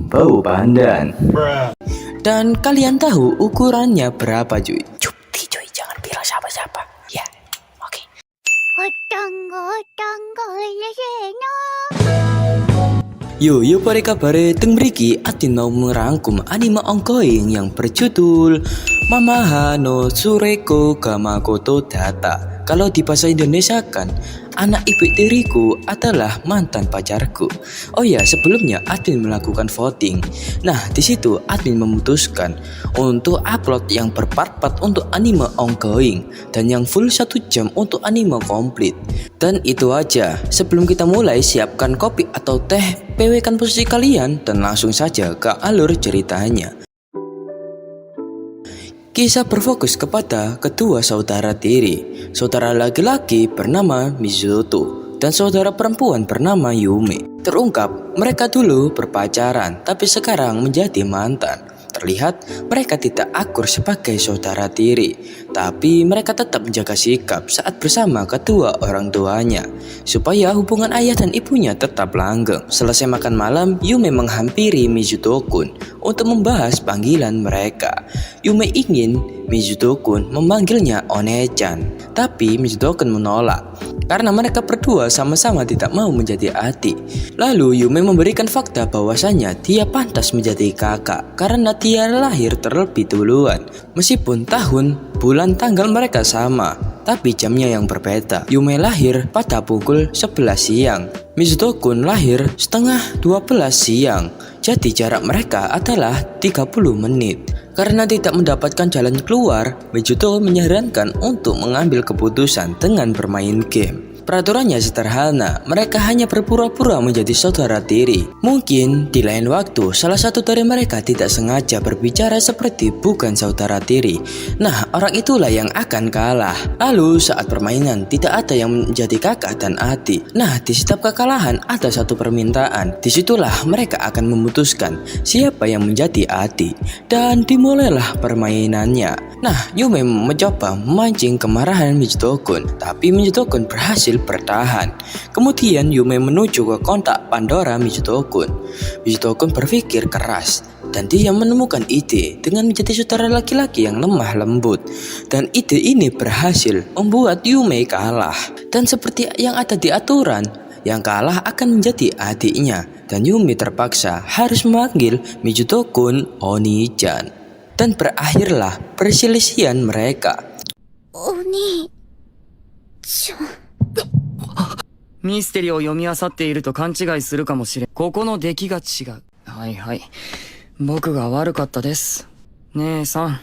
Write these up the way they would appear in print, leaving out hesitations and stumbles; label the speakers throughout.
Speaker 1: Bau pandan.
Speaker 2: Dan kalian tahu ukurannya berapa cuy? Cupti cuy, jangan bilang siapa-siapa. Ya, oke. Yo pada kabare teng mriki Adin mau merangkum anime ongoing yang berjudul Mamaha no Tsureko ga Makoto Data. Kalau di bahasa Indonesia kan, anak ibu tiriku adalah mantan pacarku. Oh ya, sebelumnya Adin melakukan voting. Nah, di situ Adin memutuskan untuk upload yang berpart-part untuk anime ongoing dan yang full 1 jam untuk anime komplit. Dan itu aja. Sebelum kita mulai, siapkan kopi atau teh, PW-kan posisi kalian dan langsung saja ke alur ceritanya. Kisah berfokus kepada kedua saudara tiri. Saudara laki-laki bernama Mizuto dan saudara perempuan bernama Yume. Terungkap mereka dulu berpacaran tapi sekarang menjadi mantan. Terlihat mereka tidak akur sebagai saudara tiri, tapi mereka tetap menjaga sikap saat bersama kedua orang tuanya supaya hubungan ayah dan ibunya tetap langgeng. Selesai makan malam, Yume menghampiri Mizuto-kun untuk membahas panggilan mereka. Yume ingin Mizuto-kun memanggilnya One-chan, tapi Mizuto-kun menolak karena mereka berdua sama-sama tidak mau menjadi adik. Lalu Yume memberikan fakta bahwasannya dia pantas menjadi kakak karena dia lahir terlebih duluan. Meskipun tahun, bulan, tanggal mereka sama, tapi jamnya yang berbeda. Yume lahir pada pukul 11 siang. Mizuto-kun lahir setengah 12 siang. Jadi jarak mereka adalah 30 menit. Karena tidak mendapatkan jalan keluar, Mizuto menyarankan untuk mengambil keputusan dengan bermain game. Peraturannya sederhana, mereka hanya berpura-pura menjadi saudara tiri. Mungkin di lain waktu salah satu dari mereka tidak sengaja berbicara seperti bukan saudara tiri. Nah, orang itulah yang akan kalah. Lalu saat permainan tidak ada yang menjadi kakak dan adik. Nah, di setiap kekalahan ada satu permintaan. Disitulah mereka akan memutuskan siapa yang menjadi adik. Dan dimulailah permainannya. Nah, Yume mencoba memancing kemarahan Mizuto-kun, tapi Mizuto-kun berhasil bertahan. Kemudian Yume menuju ke kontak Pandora Mizuto-kun. Mizuto-kun berpikir keras dan dia menemukan ide dengan menjadi saudara laki-laki yang lemah lembut. Dan ide ini berhasil membuat Yume kalah. Dan seperti yang ada di aturan, yang kalah akan menjadi adiknya. Dan Yume terpaksa harus memanggil Mizuto-kun Oni-chan. Dan berakhirlah perselisihan mereka.
Speaker 3: Oni-chan.
Speaker 4: ミステリーを読み漁っていると勘違いするかもしれん。ここの出来が違う。はいはい。僕が悪かったです。姉さん。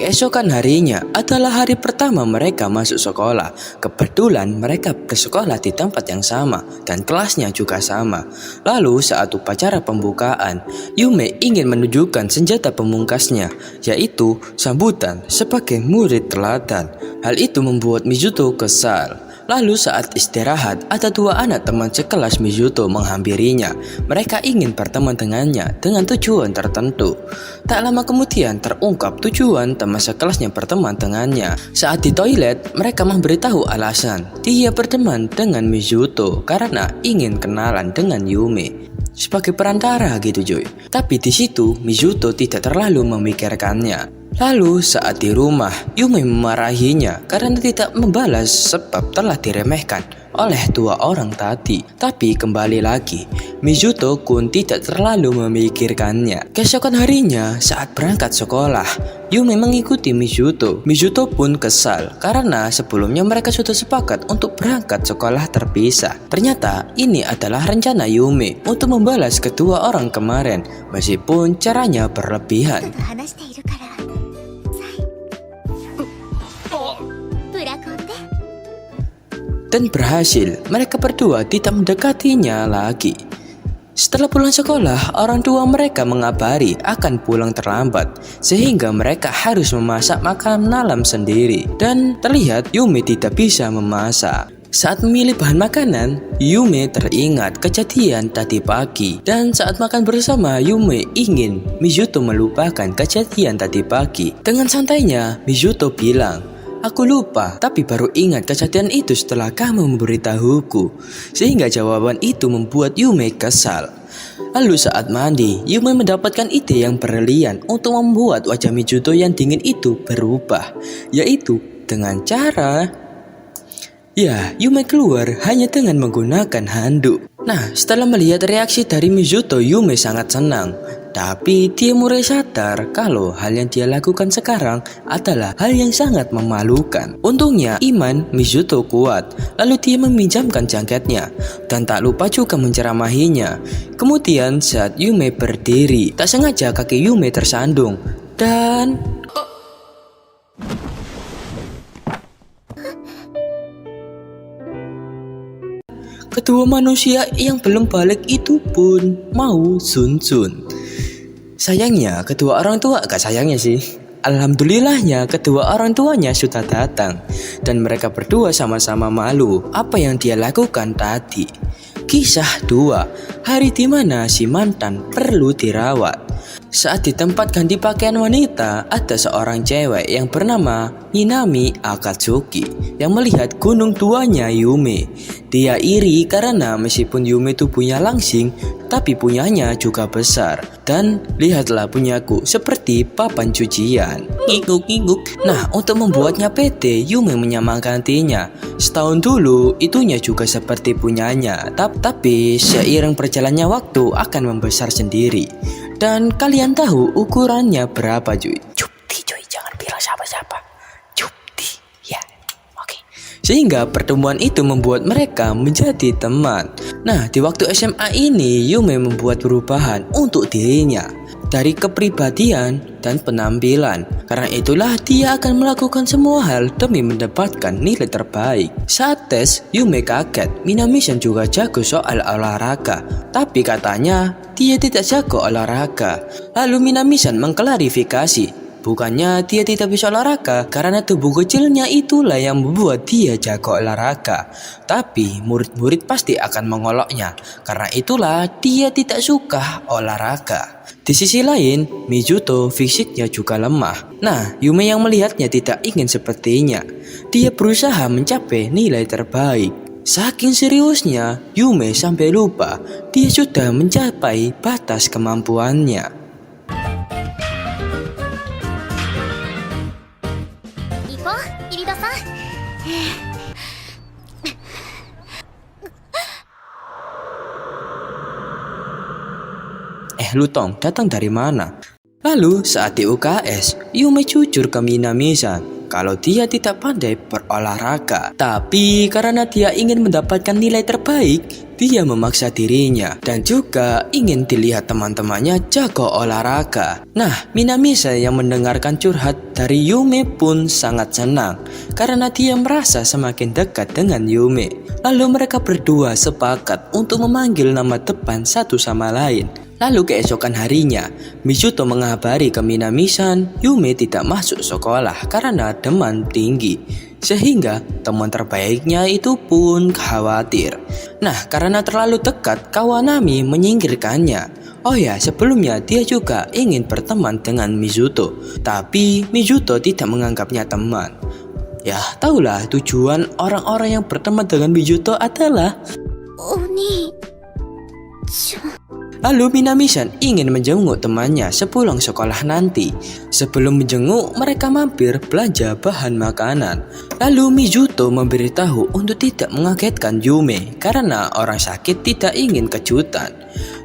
Speaker 2: Keesokan harinya adalah hari pertama mereka masuk sekolah. Kebetulan mereka bersekolah di tempat yang sama dan kelasnya juga sama. Lalu saat upacara pembukaan, Yume ingin menunjukkan senjata pemungkasnya, yaitu sambutan sebagai murid teladan. Hal itu membuat Mizuto kesal. Lalu saat istirahat, ada dua anak teman sekelas Mizuto menghampirinya. Mereka ingin berteman dengannya dengan tujuan tertentu. Tak lama kemudian terungkap tujuan teman sekelasnya berteman dengannya. Saat di toilet, mereka memberitahu alasan dia berteman dengan Mizuto karena ingin kenalan dengan Yume sebagai perantara gitu cuy. Tapi di situ Mizuto tidak terlalu memikirkannya. Lalu saat di rumah, Yume memarahinya karena tidak membalas sebab telah diremehkan oleh dua orang tadi. Tapi kembali lagi, Mizuto-kun tidak terlalu memikirkannya. Keesokan harinya saat berangkat sekolah, Yume mengikuti Mizuto. Mizuto pun kesal karena sebelumnya mereka sudah sepakat untuk berangkat sekolah terpisah. Ternyata ini adalah rencana Yume untuk membalas kedua orang kemarin, meskipun caranya berlebihan. Dan berhasil, mereka berdua tidak mendekatinya lagi. Setelah pulang sekolah, orang tua mereka mengabari akan pulang terlambat, sehingga mereka harus memasak makan malam sendiri. Dan terlihat Yume tidak bisa memasak. Saat memilih bahan makanan, Yume teringat kejadian tadi pagi. Dan saat makan bersama, Yume ingin Mizuto melupakan kejadian tadi pagi. Dengan santainya, Mizuto bilang, Aku lupa, tapi baru ingat kejadian itu setelah kamu memberitahuku. Sehingga jawaban itu membuat Yume kesal. Lalu saat mandi, Yume mendapatkan ide yang brilian untuk membuat wajah Mizuto yang dingin itu berubah, yaitu dengan cara... Ya, Yume keluar hanya dengan menggunakan handuk. Nah, setelah melihat reaksi dari Mizuto, Yume sangat senang. Tapi dia mulai sadar kalau hal yang dia lakukan sekarang adalah hal yang sangat memalukan. Untungnya iman Mizuto kuat, lalu dia meminjamkan jaketnya dan tak lupa juga menceramahinya. Kemudian saat Yume berdiri, tak sengaja kaki Yume tersandung dan... Kedua manusia yang belum balik itu pun mau sun-sun. Sayangnya kedua orang tua, gak sayangnya sih, alhamdulillahnya kedua orang tuanya sudah datang. Dan mereka berdua sama-sama malu apa yang dia lakukan tadi. Kisah 2, hari dimana si mantan perlu dirawat. Saat di tempat ganti pakaian wanita, ada seorang cewek yang bernama Minami Akatsuki yang melihat gunung tuanya Yume. Dia iri karena meskipun Yume tubuhnya langsing, tapi punyanya juga besar. Dan lihatlah punyaku seperti papan cucian. Ngiguk-ngiguk. Nah, untuk membuatnya pede, Yume menyemangatinya. Setahun dulu, itunya juga seperti punyanya. Tapi seiring berjalannya waktu akan membesar sendiri. Dan kalian tahu ukurannya berapa, cuy? Cupti, cuy, jangan bilang siapa-siapa. Cupti, ya, oke. Sehingga pertemuan itu membuat mereka menjadi teman. Nah, di waktu SMA ini, Yume membuat perubahan untuk dirinya dari kepribadian dan penampilan. Karena itulah dia akan melakukan semua hal demi mendapatkan nilai terbaik. Saat tes, Yume kaget Minami-san juga jago soal olahraga, tapi katanya dia tidak jago olahraga. Lalu Minami-san mengklarifikasi, bukannya dia tidak bisa olahraga, karena tubuh kecilnya itulah yang membuat dia jago olahraga. Tapi murid-murid pasti akan mengoloknya, karena itulah dia tidak suka olahraga. Di sisi lain, Mizuto fisiknya juga lemah. Nah, Yume yang melihatnya tidak ingin sepertinya. Dia berusaha mencapai nilai terbaik. Saking seriusnya, Yume sampai lupa dia sudah mencapai batas kemampuannya.
Speaker 3: Iko, Irida-san.
Speaker 2: Lutong datang dari mana? Lalu saat di UKS, Yume jujur ke Minami-san kalau dia tidak pandai berolahraga. Tapi karena dia ingin mendapatkan nilai terbaik, dia memaksa dirinya dan juga ingin dilihat teman-temannya jago olahraga. Nah, Minami-san yang mendengarkan curhat dari Yume pun sangat senang karena dia merasa semakin dekat dengan Yume. Lalu mereka berdua sepakat untuk memanggil nama depan satu sama lain. Lalu keesokan harinya, Mizuto mengabari ke Minami-san Yume tidak masuk sekolah karena demam tinggi. Sehingga teman terbaiknya itu pun khawatir. Nah, karena terlalu dekat, Kawanami menyingkirkannya. Oh ya, sebelumnya dia juga ingin berteman dengan Mizuto, tapi Mizuto tidak menganggapnya teman. Ya, tahulah tujuan orang-orang yang berteman dengan Mizuto adalah Lalu Minami-san ingin menjenguk temannya sepulang sekolah nanti. Sebelum menjenguk, mereka mampir belanja bahan makanan. Lalu Mizuto memberitahu untuk tidak mengagetkan Yume karena orang sakit tidak ingin kejutan.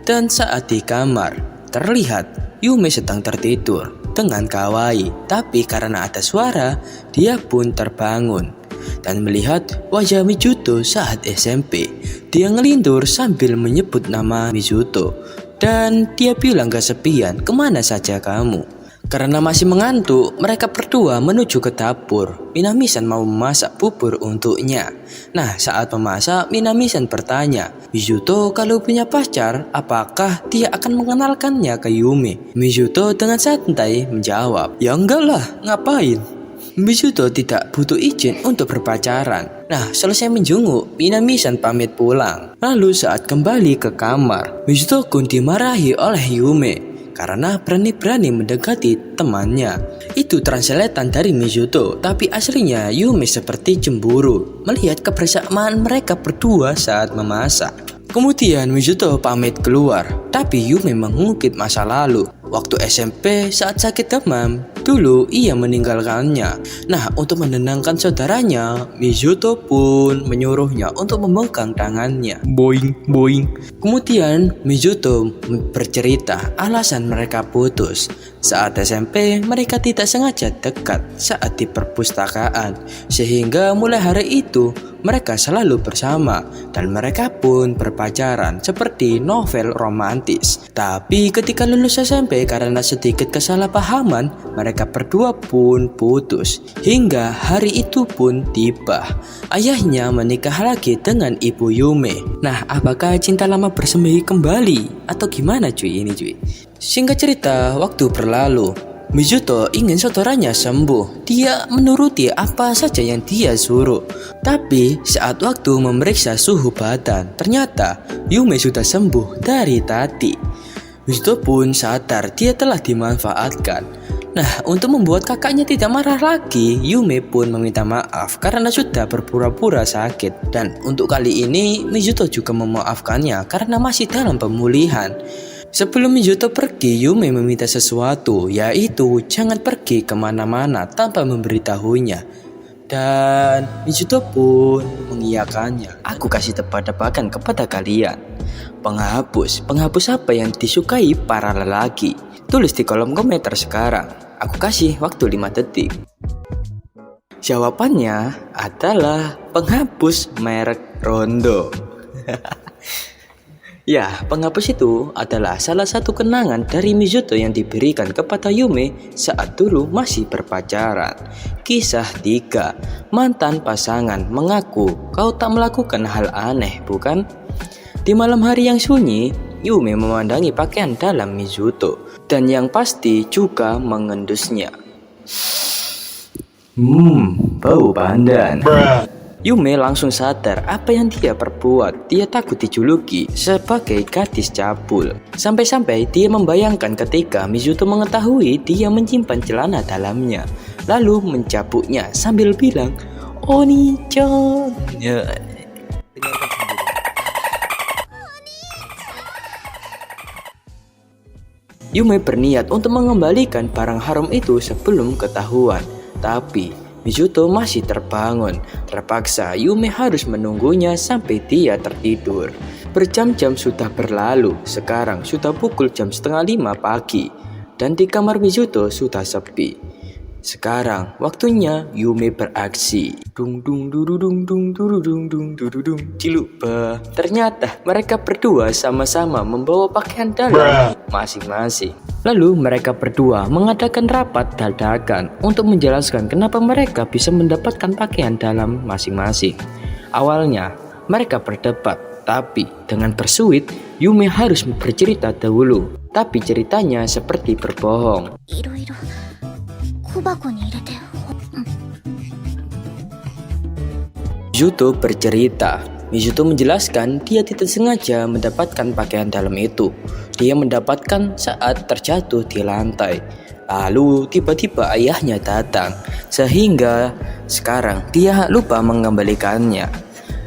Speaker 2: Dan saat di kamar, terlihat Yume sedang tertidur dengan kawaii. Tapi karena ada suara, dia pun terbangun dan melihat wajah Mizuto saat SMP. Dia ngelindur sambil menyebut nama Mizuto. Dan dia bilang kesepian, kemana saja kamu? Karena masih mengantuk, mereka berdua menuju ke dapur. Minami-san mau memasak bubur untuknya. Nah, saat memasak, Minami-san bertanya, Mizuto kalau punya pacar, apakah dia akan mengenalkannya ke Yume? Mizuto dengan santai menjawab, ya enggak lah, ngapain? Mizuto tidak butuh izin untuk berpacaran. Nah, selesai menjenguk, Minami-san pamit pulang. Lalu saat kembali ke kamar, Mizuto pun dimarahi oleh Yume karena berani-berani mendekati temannya. Itu translatean dari Mizuto, tapi aslinya Yume seperti cemburu melihat kebersamaan mereka berdua saat memasak. Kemudian Mizuto pamit keluar, tapi Yume mengungkit masa lalu. Waktu SMP saat sakit demam, dulu ia meninggalkannya. Nah, untuk menenangkan saudaranya, Mizuto pun menyuruhnya untuk memegang tangannya. Boing, boing. Kemudian Mizuto bercerita alasan mereka putus. Saat SMP, mereka tidak sengaja dekat saat di perpustakaan. Sehingga mulai hari itu, mereka selalu bersama dan mereka pun berpacaran seperti novel romantis. Tapi ketika lulus SMP karena sedikit kesalahpahaman, mereka berdua pun putus. Hingga hari itu pun tiba. Ayahnya menikah lagi dengan ibu Yume. Nah, apakah cinta lama bersemi kembali? Atau gimana cuy ini cuy? Singkat cerita, waktu berlalu. Mizuto ingin saudaranya sembuh. Dia menuruti apa saja yang dia suruh. Tapi saat waktu memeriksa suhu badan, ternyata Yume sudah sembuh dari tadi. Mizuto pun sadar dia telah dimanfaatkan. Nah, untuk membuat kakaknya tidak marah lagi, Yume pun meminta maaf karena sudah berpura-pura sakit. Dan untuk kali ini, Mizuto juga memaafkannya karena masih dalam pemulihan. Sebelum Mizuto pergi, Yume meminta sesuatu, yaitu jangan pergi kemana-mana tanpa memberitahunya. Dan Mizuto pun mengiyakannya. Aku kasih tebak-tebakan kepada kalian. Penghapus apa yang disukai para lelaki? Tulis di kolom komentar sekarang. Aku kasih waktu 5 detik. Jawabannya adalah penghapus merek Rondo. Ya, penghapus itu adalah salah satu kenangan dari Mizuto yang diberikan kepada Yume saat dulu masih berpacaran. Kisah 3. Mantan pasangan mengaku kau tak melakukan hal aneh, bukan? Di malam hari yang sunyi, Yume memandangi pakaian dalam Mizuto dan yang pasti juga mengendusnya.
Speaker 1: Bau pandan.
Speaker 2: Yume langsung sadar apa yang dia perbuat. Dia takut dijuluki sebagai gadis cabul. Sampai-sampai dia membayangkan ketika Mizuto mengetahui dia menyimpan celana dalamnya, lalu mencabuknya sambil bilang, "Oni-chan." Ya. Yume berniat untuk mengembalikan barang haram itu sebelum ketahuan, tapi Mizuto masih terbangun. Terpaksa Yume harus menunggunya sampai dia tertidur. Berjam-jam sudah berlalu. Sekarang sudah pukul jam 4:30 pagi. Dan di kamar Mizuto sudah sepi. Sekarang waktunya Yume beraksi. Ciluba. Ternyata mereka berdua sama-sama membawa pakaian dalam masing-masing. Lalu mereka berdua mengadakan rapat dadakan untuk menjelaskan kenapa mereka bisa mendapatkan pakaian dalam masing-masing. Awalnya mereka berdebat, tapi dengan bersuit Yume harus bercerita dahulu. Tapi ceritanya seperti berbohong. Mizuto bercerita. Mizuto menjelaskan dia tidak sengaja mendapatkan pakaian dalam itu. Dia mendapatkan saat terjatuh di lantai. Lalu tiba-tiba ayahnya datang, sehingga sekarang dia lupa mengembalikannya.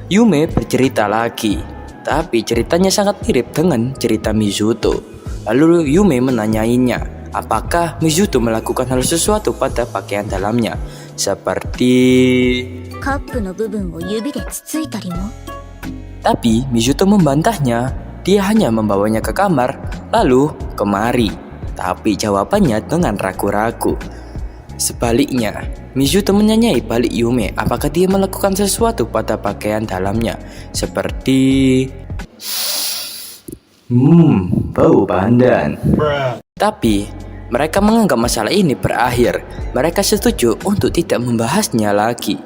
Speaker 2: Yume bercerita lagi, tapi ceritanya sangat mirip dengan cerita Mizuto. Lalu Yume menanyainya, apakah Mizuto melakukan hal sesuatu pada pakaian dalamnya, seperti... Tapi Mizuto membantahnya, dia hanya membawanya ke kamar, lalu kemari. Tapi jawabannya dengan ragu-ragu. Sebaliknya, Mizuto menanyai balik Yume apakah dia melakukan sesuatu pada pakaian dalamnya, seperti...
Speaker 1: Bau pandan.
Speaker 2: Tapi mereka menganggap masalah ini berakhir. Mereka setuju untuk tidak membahasnya lagi.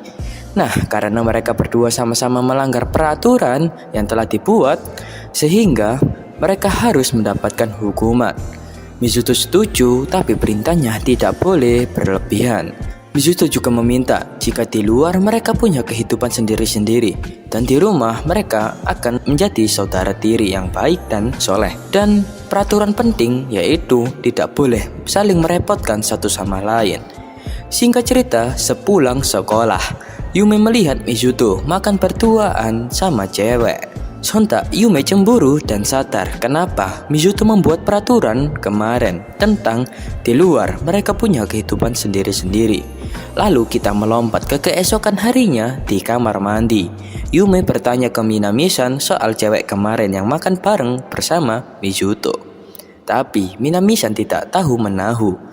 Speaker 2: Nah, karena mereka berdua sama-sama melanggar peraturan yang telah dibuat, sehingga mereka harus mendapatkan hukuman. Mizuto setuju, tapi perintahnya tidak boleh berlebihan. Mizuto juga meminta jika di luar mereka punya kehidupan sendiri-sendiri, dan di rumah mereka akan menjadi saudara tiri yang baik dan soleh. Dan peraturan penting yaitu tidak boleh saling merepotkan satu sama lain. Singkat cerita, sepulang sekolah, Yume melihat Mizuto makan berduaan sama cewek. Sontak Yume cemburu dan sadar kenapa Mizuto membuat peraturan kemarin tentang di luar mereka punya kehidupan sendiri-sendiri. Lalu kita melompat ke keesokan harinya di kamar mandi. Yume bertanya ke Minami-san soal cewek kemarin yang makan bareng bersama Mizuto. Tapi Minami-san tidak tahu menahu.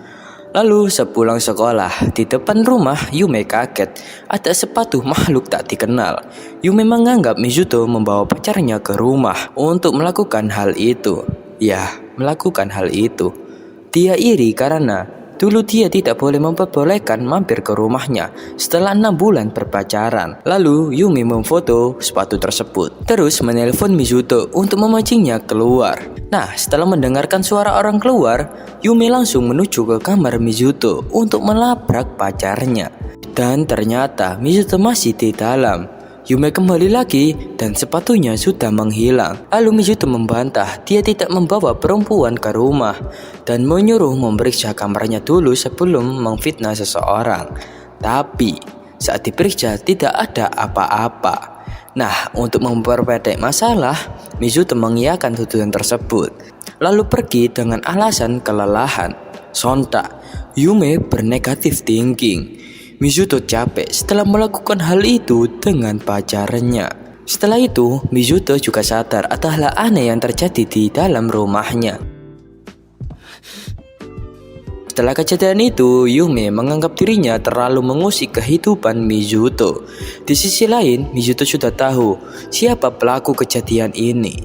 Speaker 2: Lalu sepulang sekolah, di depan rumah Yume kaget ada sepatu makhluk tak dikenal. Yume menganggap Mizuto membawa pacarnya ke rumah untuk melakukan hal itu. Ya, melakukan hal itu. Dia iri karena dulu dia tidak boleh memperbolehkan mampir ke rumahnya setelah 6 bulan berpacaran. Lalu Yume memfoto sepatu tersebut, terus menelpon Mizuto untuk memancingnya keluar. Nah, setelah mendengarkan suara orang keluar, Yume langsung menuju ke kamar Mizuto untuk melabrak pacarnya. Dan ternyata Mizuto masih di dalam. Yume kembali lagi dan sepatunya sudah menghilang. Lalu Mizuto membantah dia tidak membawa perempuan ke rumah dan menyuruh memeriksa kamarnya dulu sebelum memfitnah seseorang. Tapi saat diperiksa tidak ada apa-apa. Nah, untuk memperpendek masalah, Mizuto mengiyakan tuduhan tersebut, lalu pergi dengan alasan kelelahan. Sontak, Yume bernegatif thinking. Mizuto capek setelah melakukan hal itu dengan pacarnya. Setelah itu, Mizuto juga sadar ada hal aneh yang terjadi di dalam rumahnya. Setelah kejadian itu, Yume menganggap dirinya terlalu mengusik kehidupan Mizuto. Di sisi lain, Mizuto sudah tahu siapa pelaku kejadian ini.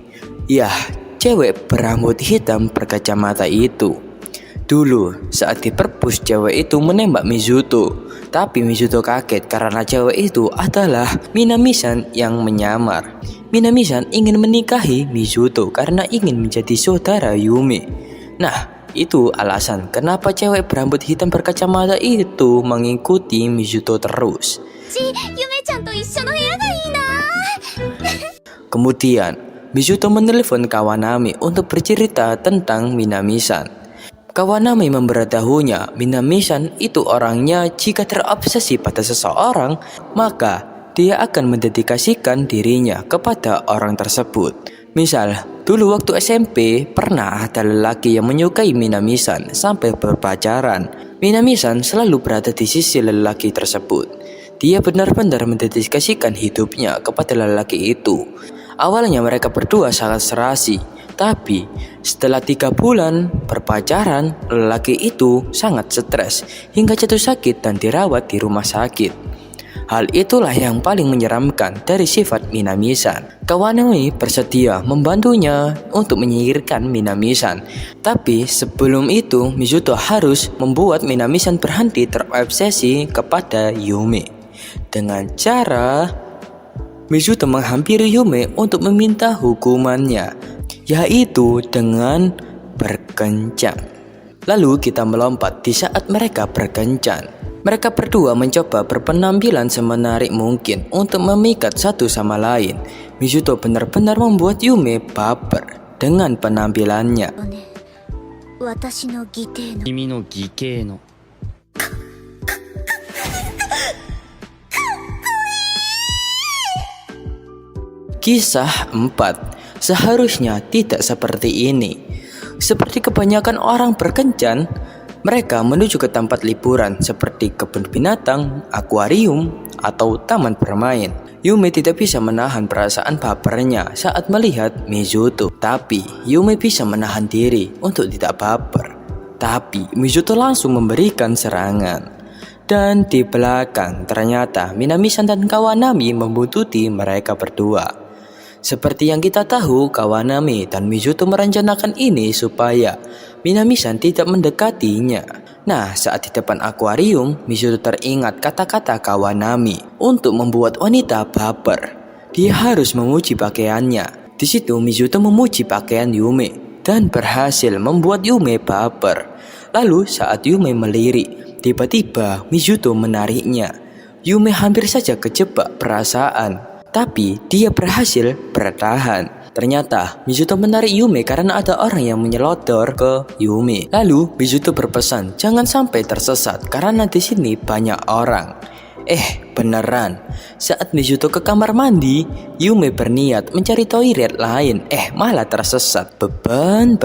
Speaker 2: Yah, cewek berambut hitam berkacamata itu. Dulu, saat di perpus, cewek itu menembak Mizuto. Tapi Mizuto kaget karena cewek itu adalah Minami-san yang menyamar. Minami-san ingin menikahi Mizuto karena ingin menjadi saudara Yume. Nah, itu alasan kenapa cewek berambut hitam berkacamata itu mengikuti Mizuto terus. Kemudian, Mizuto menelpon Kawanami untuk bercerita tentang Minami-san. Kawanami memberitahunya Minami-san itu orangnya jika terobsesi pada seseorang, maka dia akan mendedikasikan dirinya kepada orang tersebut. Misal, dulu waktu SMP pernah ada lelaki yang menyukai Minami-san sampai berpacaran. Minami-san selalu berada di sisi lelaki tersebut. Dia benar-benar mendedikasikan hidupnya kepada lelaki itu. Awalnya mereka berdua sangat serasi. Tapi setelah 3 bulan berpacaran, lelaki itu sangat stres hingga jatuh sakit dan dirawat di rumah sakit. Hal itulah yang paling menyeramkan dari sifat Minami-san. Kawanami bersedia membantunya untuk menyingkirkan Minami-san. Tapi sebelum itu, Mizuto harus membuat Minami-san berhenti terobsesi kepada Yume. Dengan cara Mizuto menghampiri Yume untuk meminta hukumannya, yaitu dengan berkencan. Lalu kita melompat di saat mereka berkencan. Mereka berdua mencoba berpenampilan semenarik mungkin untuk memikat satu sama lain. Mizuto benar-benar membuat Yume baper dengan penampilannya.
Speaker 3: 私の義弟の
Speaker 4: 君の義兄の
Speaker 2: Kisah 4. Seharusnya tidak seperti ini. Seperti kebanyakan orang berkencan, mereka menuju ke tempat liburan seperti kebun binatang, akuarium, atau taman bermain. Yume tidak bisa menahan perasaan bapernya saat melihat Mizuto. Tapi Yume bisa menahan diri untuk tidak baper. Tapi Mizuto langsung memberikan serangan. Dan di belakang ternyata Minami-san dan Kawanami membuntuti mereka berdua. Seperti yang kita tahu, Kawanami dan Mizuto merencanakan ini supaya Minami-san tidak mendekatinya. Nah, saat di depan akuarium, Mizuto teringat kata-kata Kawanami untuk membuat wanita baper. Dia harus memuji pakaiannya. Di situ Mizuto memuji pakaian Yume dan berhasil membuat Yume baper. Lalu saat Yume melirik, tiba-tiba Mizuto menariknya. Yume hampir saja kejebak perasaan, tapi dia berhasil bertahan. Ternyata Mizuto menarik Yume karena ada orang yang menyelodor ke Yume. Lalu Mizuto berpesan jangan sampai tersesat karena di sini banyak orang. Beneran. Saat Mizuto ke kamar mandi, Yume berniat mencari toilet lain. Malah tersesat. Beban.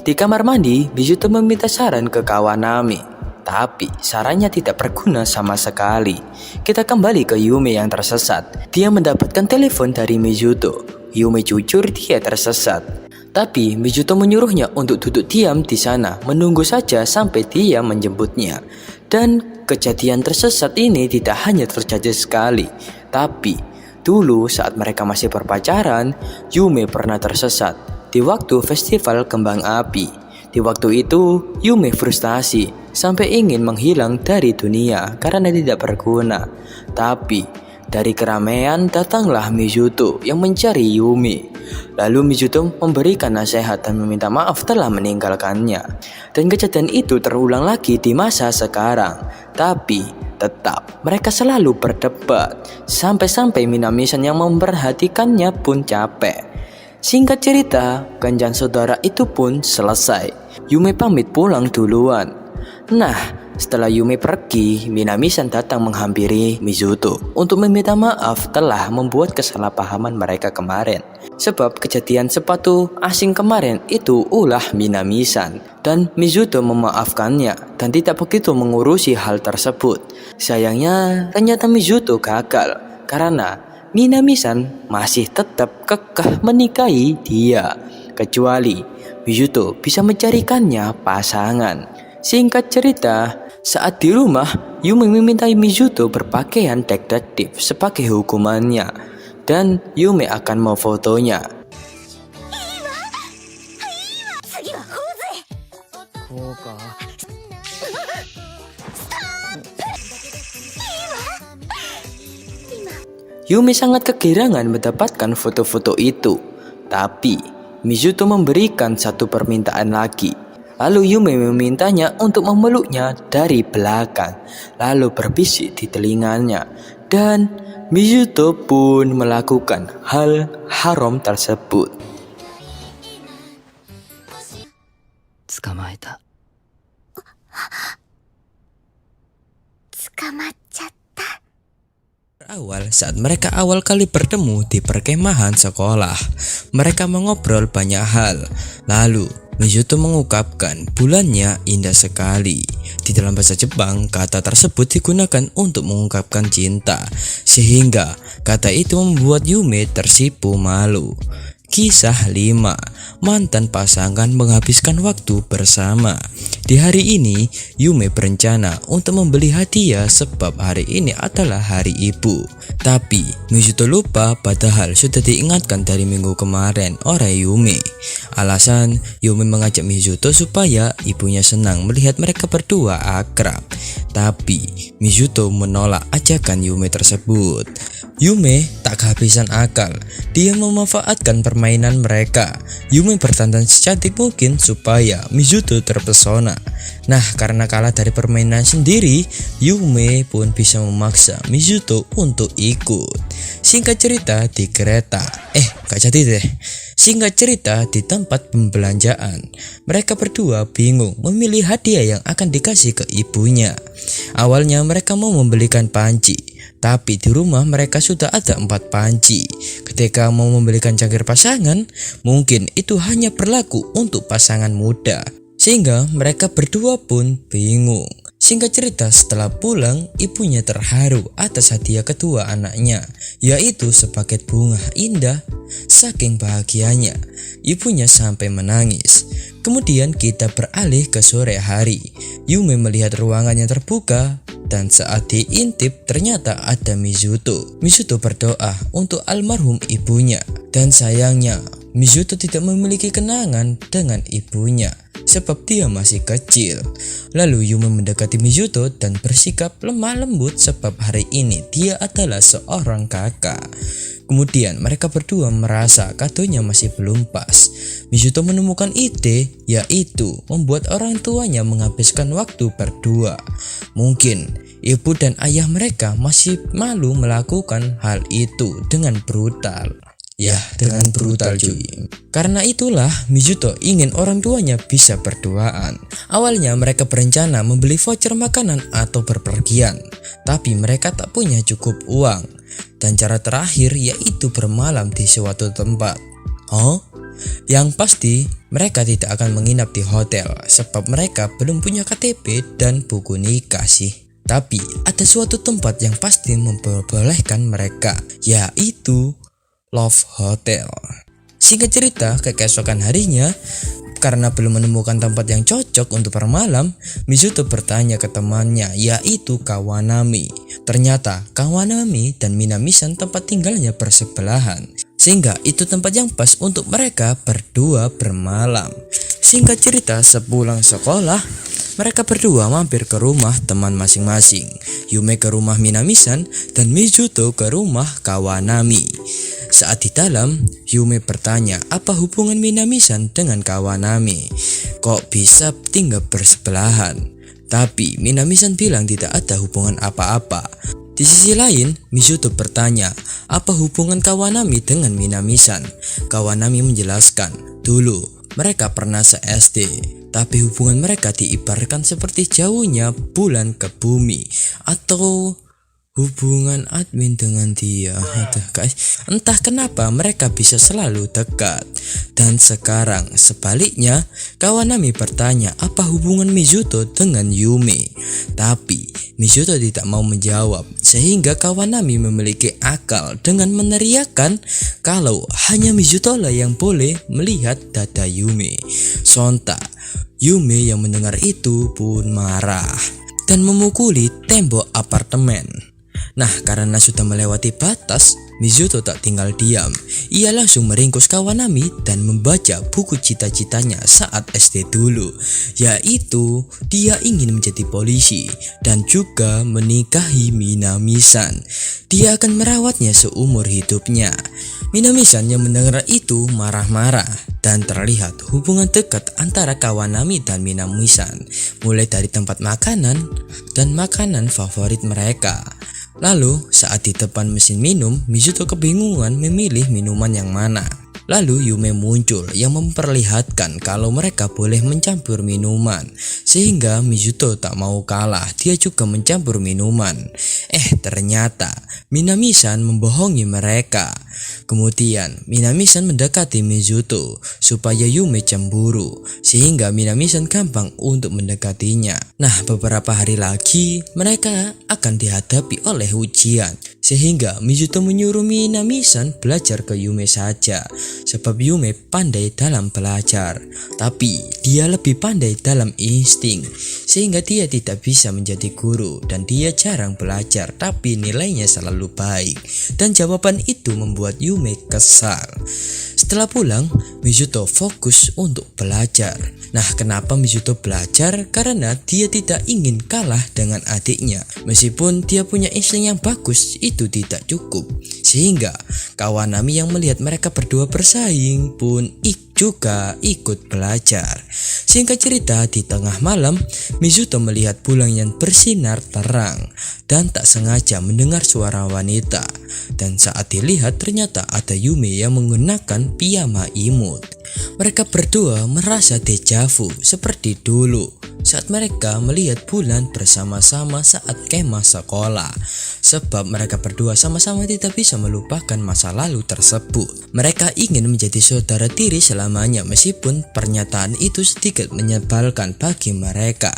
Speaker 2: Di kamar mandi, Mizuto meminta saran ke Kawanami. Tapi sarannya tidak berguna sama sekali. Kita kembali ke Yume yang tersesat. Dia mendapatkan telepon dari Mizuto. Yume jujur dia tersesat. Tapi Mizuto menyuruhnya untuk duduk diam di sana, menunggu saja sampai dia menjemputnya. Dan kejadian tersesat ini tidak hanya terjadi sekali, tapi dulu saat mereka masih berpacaran, Yume pernah tersesat di waktu festival kembang api. Di waktu itu, Yume frustasi sampai ingin menghilang dari dunia karena tidak berguna. Tapi dari keramaian datanglah Mizuto yang mencari Yume. Lalu Mizuto memberikan nasihat dan meminta maaf telah meninggalkannya. Dan kejadian itu terulang lagi di masa sekarang. Tapi tetap mereka selalu berdebat. Sampai-sampai Minami-san yang memperhatikannya pun capek. Singkat cerita, kencan saudara itu pun selesai. Yume pamit pulang duluan. Nah, setelah Yume pergi, Minami-san datang menghampiri Mizuto untuk meminta maaf telah membuat kesalahpahaman mereka kemarin. Sebab kejadian sepatu asing kemarin itu ulah Minami-san. Dan Mizuto memaafkannya dan tidak begitu mengurusi hal tersebut. Sayangnya ternyata Mizuto gagal karena Minami-san masih tetap kekeh menikahi dia. Kecuali Mizuto bisa mencarikannya pasangan. Singkat cerita, saat di rumah, Yume meminta Mizuto berpakaian detektif sebagai hukumannya. Dan Yume akan memfotonya. Yume sangat kegirangan mendapatkan foto-foto itu. Tapi Mizuto memberikan satu permintaan lagi. Lalu Yume memintanya untuk memeluknya dari belakang, lalu berbisik di telinganya. Dan Mizuto pun melakukan hal haram tersebut.
Speaker 4: 捕まえた。
Speaker 3: 捕まっちゃった。
Speaker 2: Awal saat mereka awal kali bertemu di perkemahan sekolah, mereka mengobrol banyak hal. Lalu Mizuto mengungkapkan bulannya indah sekali. Di dalam bahasa Jepang, kata tersebut digunakan untuk mengungkapkan cinta, sehingga kata itu membuat Yume tersipu malu. Kisah 5. Mantan pasangan menghabiskan waktu bersama. Di hari ini, Yume berencana untuk membeli hadiah sebab hari ini adalah hari ibu. Tapi Mizuto lupa padahal sudah diingatkan dari minggu kemarin oleh Yume. Alasan Yume mengajak Mizuto supaya ibunya senang melihat mereka berdua akrab. Tapi Mizuto menolak ajakan Yume tersebut. Yume tak kehabisan akal. Dia memanfaatkan permainan mereka. Yume berdandan secantik mungkin supaya Mizuto terpesona. Nah, karena kalah dari permainan sendiri, Yume pun bisa memaksa Mizuto untuk ikut. Singkat cerita di kereta. Gak jadi deh. Singkat cerita di tempat pembelanjaan, mereka berdua bingung memilih hadiah yang akan dikasih ke ibunya. Awalnya mereka mau membelikan panci, tapi di rumah mereka sudah ada 4 panci. Ketika mau membelikan cangkir pasangan, mungkin itu hanya berlaku untuk pasangan muda. Sehingga mereka berdua pun bingung. Singkat cerita, setelah pulang, ibunya terharu atas hadiah kedua anaknya, yaitu sepaket bunga indah. Saking bahagianya, ibunya sampai menangis. Kemudian kita beralih ke sore hari. Yume melihat ruangan yang terbuka, dan saat diintip ternyata ada Mizuto. Mizuto berdoa untuk almarhum ibunya, dan sayangnya Mizuto tidak memiliki kenangan dengan ibunya sebab dia masih kecil. Lalu Yume mendekati Mizuto dan bersikap lemah lembut sebab hari ini dia adalah seorang kakak. Kemudian mereka berdua merasa kadonya masih belum pas. Mizuto menemukan ide, yaitu membuat orang tuanya menghabiskan waktu berdua. Mungkin ibu dan ayah mereka masih malu melakukan hal itu dengan brutal. Ya, dengan brutal cuy. Karena itulah Mizuto ingin orang tuanya bisa berduaan. Awalnya mereka berencana membeli voucher makanan atau berpergian, tapi mereka tak punya cukup uang. Dan cara terakhir yaitu bermalam di suatu tempat. Yang pasti mereka tidak akan menginap di hotel sebab mereka belum punya KTP dan buku nikah sih. Tapi ada suatu tempat yang pasti memperbolehkan mereka, yaitu Love Hotel. Singkat cerita, keesokan harinya, karena belum menemukan tempat yang cocok untuk bermalam, Mizuto bertanya ke temannya, yaitu Kawanami. Ternyata Kawanami dan Minami-san tempat tinggalnya bersebelahan, sehingga itu tempat yang pas untuk mereka berdua bermalam. Singkat cerita, sepulang sekolah, mereka berdua mampir ke rumah teman masing-masing. Yume ke rumah Minami-san dan Mizuto ke rumah Kawanami. Saat di dalam, Yume bertanya apa hubungan Minami-san dengan Kawanami. Kok bisa tinggal bersebelahan? Tapi Minami-san bilang tidak ada hubungan apa-apa. Di sisi lain, Mizuto bertanya apa hubungan Kawanami dengan Minami-san. Kawanami menjelaskan, dulu mereka pernah se-SD, tapi hubungan mereka diibaratkan seperti jauhnya bulan ke bumi, atau hubungan admin dengan dia. Aduh guys, entah kenapa mereka bisa selalu dekat. Dan sekarang sebaliknya, Kawanami bertanya apa hubungan Mizuto dengan Yume. Tapi Mizuto tidak mau menjawab, sehingga Kawanami memiliki akal dengan meneriakkan kalau hanya Mizuto lah yang boleh melihat dada Yume. Sontak Yume yang mendengar itu pun marah dan memukuli tembok apartemen. Nah, karena sudah melewati batas, Mizuto tak tinggal diam. Ia langsung meringkus Kawanami dan membaca buku cita-citanya saat SD dulu, yaitu dia ingin menjadi polisi dan juga menikahi Minami-san. Dia akan merawatnya seumur hidupnya. Minami-san yang mendengar itu marah-marah dan terlihat hubungan dekat antara Kawanami dan Minami-san, mulai dari tempat makanan dan makanan favorit mereka. Lalu saat di depan mesin minum, Mizuto kebingungan memilih minuman yang mana. Lalu Yume muncul yang memperlihatkan kalau mereka boleh mencampur minuman, sehingga Mizuto tak mau kalah, dia juga mencampur minuman. Ternyata Minami-san membohongi mereka. Kemudian Minami-san mendekati Mizuto supaya Yume cemburu, sehingga Minami-san gampang untuk mendekatinya. Nah, beberapa hari lagi mereka akan dihadapi oleh ujian, sehingga Mizuto menyuruh Minami-san belajar ke Yume saja, sebab Yume pandai dalam belajar, tapi dia lebih pandai dalam insting, sehingga dia tidak bisa menjadi guru dan dia jarang belajar, tapi nilainya selalu baik. Dan jawaban itu membuat Yume kesal. Setelah pulang, Mizuto fokus untuk belajar. Nah, kenapa Mizuto belajar? Karena dia tidak ingin kalah dengan adiknya. Meskipun dia punya insting yang bagus, itu tidak cukup. Sehingga Kawanami yang melihat mereka berdua bersaing pun juga ikut belajar. Singkat cerita, di tengah malam Mizuto melihat bulan yang bersinar terang dan tak sengaja mendengar suara wanita. Dan saat dilihat ternyata ada Yume yang menggunakan piyama imut. Mereka berdua merasa dejavu seperti dulu saat mereka melihat bulan bersama-sama saat kemah sekolah, sebab mereka berdua sama-sama tidak bisa melupakan masa lalu tersebut. Mereka ingin menjadi saudara tiri selamanya, meskipun pernyataan itu sedikit menyebalkan bagi mereka.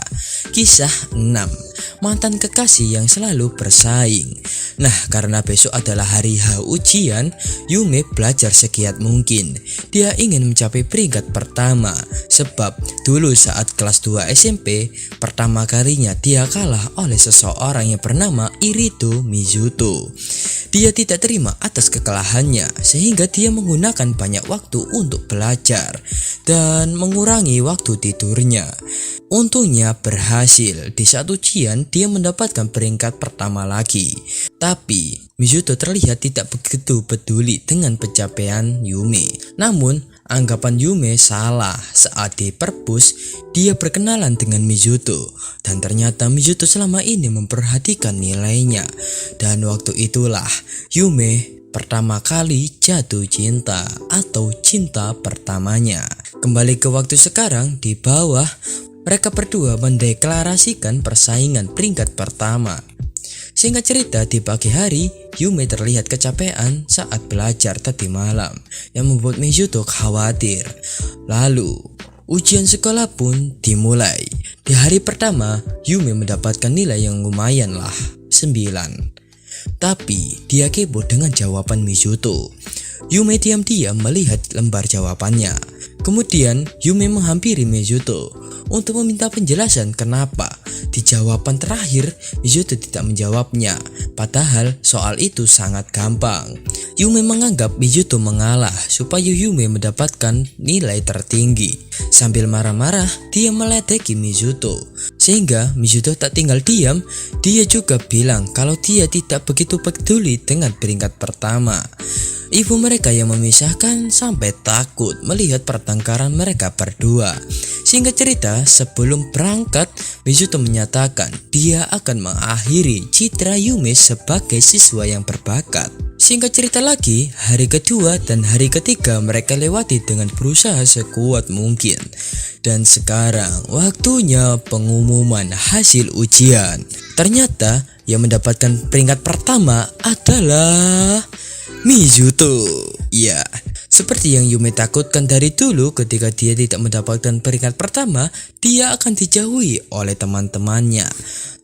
Speaker 2: Kisah 6. Mantan kekasih yang selalu bersaing. Nah, karena besok adalah hari H ujian, Yume belajar segiat mungkin. Dia ingin mencapai peringkat pertama, sebab dulu saat kelas 2 SMP, pertama kalinya dia kalah oleh seseorang yang bernama Irito Mizuto. Dia tidak terima atas kekalahannya, sehingga dia menggunakan banyak waktu untuk belajar dan mengurangi waktu tidurnya. Untungnya berhasil. Di saat ujian dia mendapatkan peringkat pertama lagi. Tapi Mizuto terlihat tidak begitu peduli dengan pencapaian Yume. Namun anggapan Yume salah saat di perpus dia berkenalan dengan Mizuto. Dan ternyata Mizuto selama ini memperhatikan nilainya. Dan waktu itulah Yume pertama kali jatuh cinta atau cinta pertamanya. Kembali ke waktu sekarang, di bawah mereka berdua mendeklarasikan persaingan peringkat pertama. Singkat cerita, di pagi hari Yume terlihat kecapean saat belajar tadi malam yang membuat Mizuto khawatir. Lalu ujian sekolah pun dimulai. Di hari pertama Yume mendapatkan nilai yang lumayan lah, 9. Tapi dia kepo dengan jawaban Mizuto. Yume diam-diam melihat lembar jawabannya. Kemudian Yume menghampiri Mizuto untuk meminta penjelasan kenapa di jawaban terakhir Mizuto tidak menjawabnya. Padahal soal itu sangat gampang. Yume menganggap Mizuto mengalah supaya Yume mendapatkan nilai tertinggi. Sambil marah-marah dia meledeki Mizuto, sehingga Mizuto tak tinggal diam. Dia juga bilang kalau dia tidak begitu peduli dengan peringkat pertama. Ibu mereka yang memisahkan sampai takut melihat pertengkaran mereka berdua. Singkat cerita, sebelum berangkat Mizuto menyatakan dia akan mengakhiri citra Yume sebagai siswa yang berbakat. Singkat cerita lagi, hari kedua dan hari ketiga mereka lewati dengan berusaha sekuat mungkin. Dan sekarang waktunya pengumuman hasil ujian. Ternyata yang mendapatkan peringkat pertama adalah Mizuto. Ya, seperti yang Yume takutkan dari dulu, ketika dia tidak mendapatkan peringkat pertama, dia akan dijauhi oleh teman-temannya.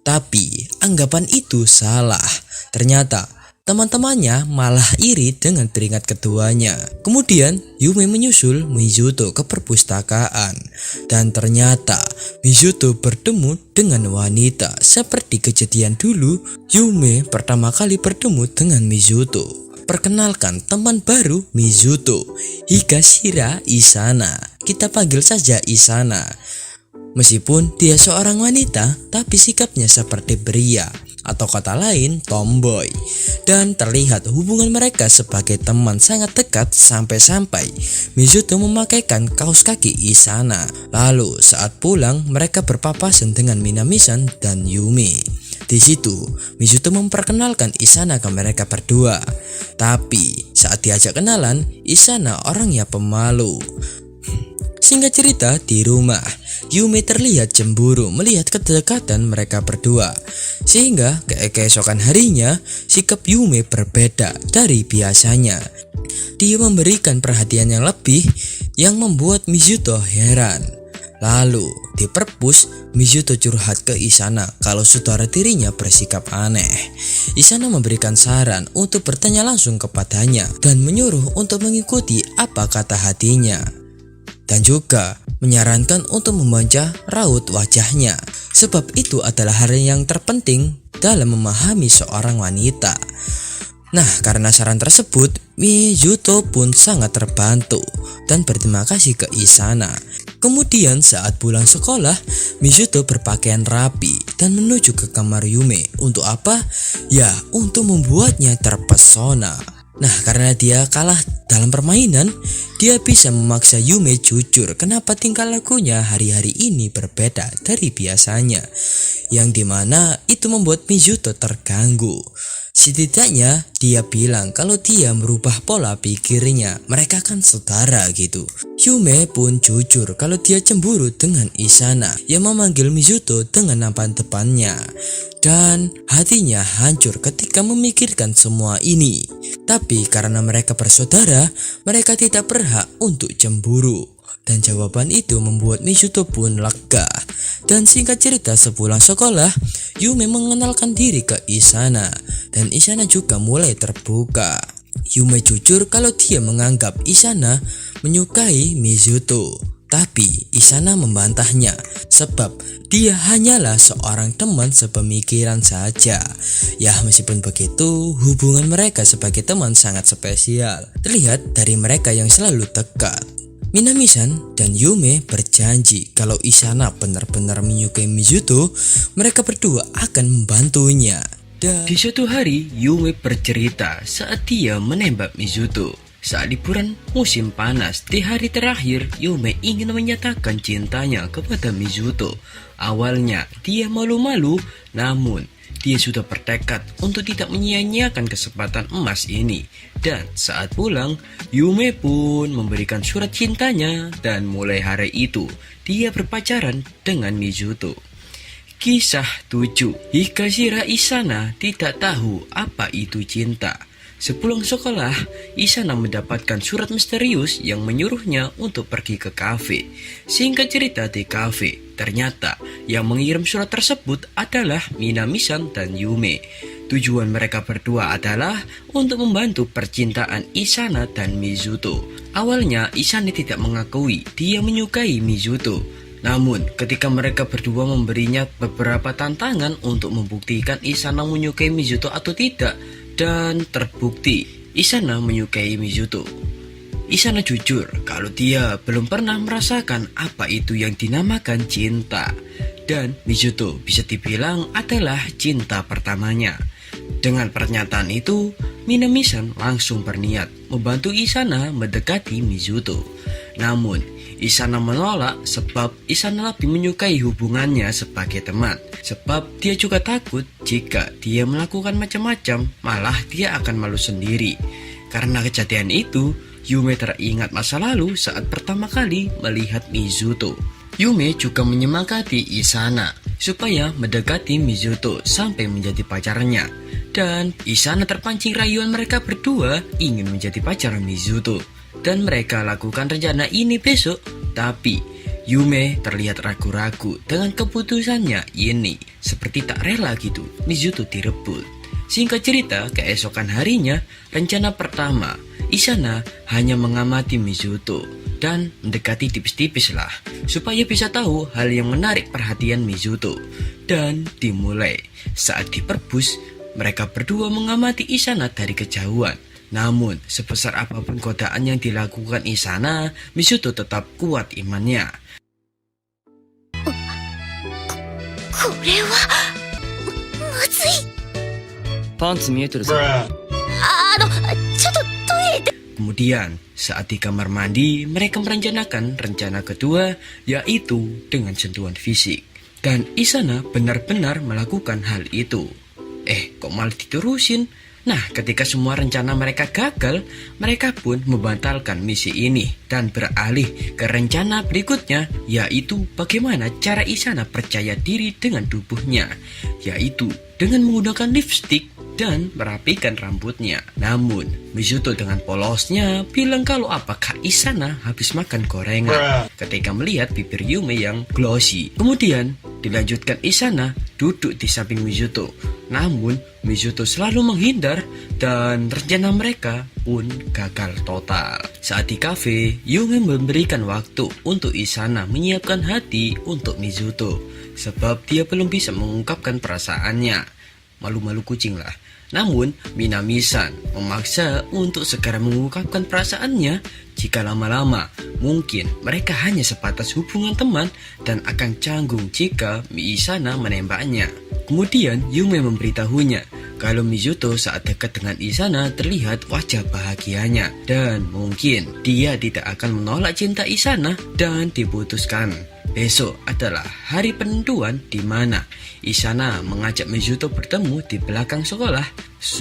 Speaker 2: Tapi anggapan itu salah. Ternyata teman-temannya malah iri dengan peringkat keduanya. Kemudian Yume menyusul Mizuto ke perpustakaan. Dan ternyata Mizuto bertemu dengan wanita. Seperti kejadian dulu, Yume pertama kali bertemu dengan Mizuto. Perkenalkan teman baru Mizuto, Higashira Isana. Kita panggil saja Isana. Meskipun dia seorang wanita, tapi sikapnya seperti pria, atau kata lain tomboy. Dan terlihat hubungan mereka sebagai teman sangat dekat sampai-sampai Mizuto memakaikan kaos kaki Isana. Lalu saat pulang mereka berpapasan dengan Minami-san dan Yume. Di situ Mizuto memperkenalkan Isana ke mereka berdua. Tapi saat diajak kenalan, Isana orangnya pemalu. Singkat cerita, di rumah Yume terlihat cemburu melihat kedekatan mereka berdua. Sehingga keesokan harinya sikap Yume berbeda dari biasanya. Dia memberikan perhatian yang lebih yang membuat Mizuto heran. Lalu di perpus Mizuto curhat ke Isana kalau saudara tirinya bersikap aneh. Isana memberikan saran untuk bertanya langsung kepadanya dan menyuruh untuk mengikuti apa kata hatinya. Dan juga menyarankan untuk membaca raut wajahnya, sebab itu adalah hal yang terpenting dalam memahami seorang wanita. Nah, karena saran tersebut, Mizuto pun sangat terbantu dan berterima kasih ke Isana. Kemudian saat pulang sekolah, Mizuto berpakaian rapi dan menuju ke kamar Yume. Untuk apa? Ya, untuk membuatnya terpesona. Nah, karena dia kalah dalam permainan, dia bisa memaksa Yume jujur kenapa tingkah lakunya hari-hari ini berbeda dari biasanya, yang dimana itu membuat Mizuto terganggu. Setidaknya dia bilang kalau dia merubah pola pikirnya, mereka kan saudara gitu. Yume pun jujur kalau dia cemburu dengan Isana yang memanggil Mizuto dengan nama depannya. Dan hatinya hancur ketika memikirkan semua ini. Tapi karena mereka bersaudara, mereka tidak berhak untuk cemburu. Dan jawaban itu membuat Mizuto pun lega. Dan singkat cerita, sepulang sekolah, Yume mengenalkan diri ke Isana. Dan Isana juga mulai terbuka. Yume jujur kalau dia menganggap Isana menyukai Mizuto. Tapi Isana membantahnya, sebab dia hanyalah seorang teman sepemikiran saja. Ya, meskipun begitu, hubungan mereka sebagai teman sangat spesial. Terlihat dari mereka yang selalu dekat. Minami-san dan Yume berjanji kalau Isana benar-benar menyukai Mizuto, mereka berdua akan membantunya. Dan di suatu hari, Yume bercerita saat dia menembak Mizuto. Saat liburan musim panas di hari terakhir, Yume ingin menyatakan cintanya kepada Mizuto. Awalnya dia malu-malu, namun dia sudah bertekad untuk tidak menyia-nyiakan kesempatan emas ini. Dan saat pulang, Yume pun memberikan surat cintanya dan mulai hari itu dia berpacaran dengan Mizuto. Kisah 7. Higashira Isana tidak tahu apa itu cinta. Sepulang sekolah, Isana mendapatkan surat misterius yang menyuruhnya untuk pergi ke kafe. Singkat cerita di kafe, ternyata yang mengirim surat tersebut adalah Minami-san dan Yume. Tujuan mereka berdua adalah untuk membantu percintaan Isana dan Mizuto. Awalnya Isana tidak mengakui dia menyukai Mizuto. Namun ketika mereka berdua memberinya beberapa tantangan untuk membuktikan Isana menyukai Mizuto atau tidak, dan terbukti Isana menyukai Mizuto. Isana jujur kalau dia belum pernah merasakan apa itu yang dinamakan cinta. Dan Mizuto bisa dibilang adalah cinta pertamanya. Dengan pernyataan itu, Minami-san langsung berniat membantu Isana mendekati Mizuto. Namun Isana menolak sebab Isana lebih menyukai hubungannya sebagai teman. Sebab dia juga takut jika dia melakukan macam-macam, malah dia akan malu sendiri. Karena kejadian itu, Yume teringat masa lalu saat pertama kali melihat Mizuto. Yume juga menyemangati Isana supaya mendekati Mizuto sampai menjadi pacarnya. Dan Isana terpancing rayuan mereka berdua ingin menjadi pacar Mizuto. Dan mereka lakukan rencana ini besok. Tapi Yume terlihat ragu-ragu dengan keputusannya ini. Seperti tak rela gitu Mizuto direbut. Singkat cerita, keesokan harinya, rencana pertama Isana hanya mengamati Mizuto dan mendekati tipis-tipis lah, supaya bisa tahu hal yang menarik perhatian Mizuto. Dan dimulai saat di perbus, mereka berdua mengamati Isana dari kejauhan. Namun, sebesar apapun godaan yang dilakukan Isana, Mizuto tetap kuat imannya.
Speaker 3: これはまずい。
Speaker 4: パンツ見えてるぞ。
Speaker 3: ちょっとトイレで。
Speaker 2: Kemudian, saat di kamar mandi, mereka merencanakan rencana kedua, yaitu dengan sentuhan fisik. Dan Isana benar-benar melakukan hal itu. Kok malah diterusin? Nah, ketika semua rencana mereka gagal, mereka pun membatalkan misi ini dan beralih ke rencana berikutnya, yaitu bagaimana cara Isana percaya diri dengan tubuhnya, yaitu dengan menggunakan lipstik dan merapikan rambutnya. Namun, Mizuto dengan polosnya bilang kalau apakah Isana habis makan gorengan ketika melihat bibir Yume yang glossy. Kemudian, dilanjutkan Isana duduk di samping Mizuto. Namun, Mizuto selalu menghindar dan rencana mereka pun gagal total. Saat di kafe, Yume memberikan waktu untuk Isana menyiapkan hati untuk Mizuto. Sebab dia belum bisa mengungkapkan perasaannya. Malu-malu kucing lah. Namun, Minami-san memaksa untuk segera mengungkapkan perasaannya. Jika lama-lama, mungkin mereka hanya sebatas hubungan teman dan akan canggung jika Isana menembaknya. Kemudian, Yume memberitahunya kalau Mizuto saat dekat dengan Isana terlihat wajah bahagianya. Dan mungkin dia tidak akan menolak cinta Isana dan diputuskan. Besok adalah hari penentuan di mana Isana mengajak Mizuto bertemu di belakang sekolah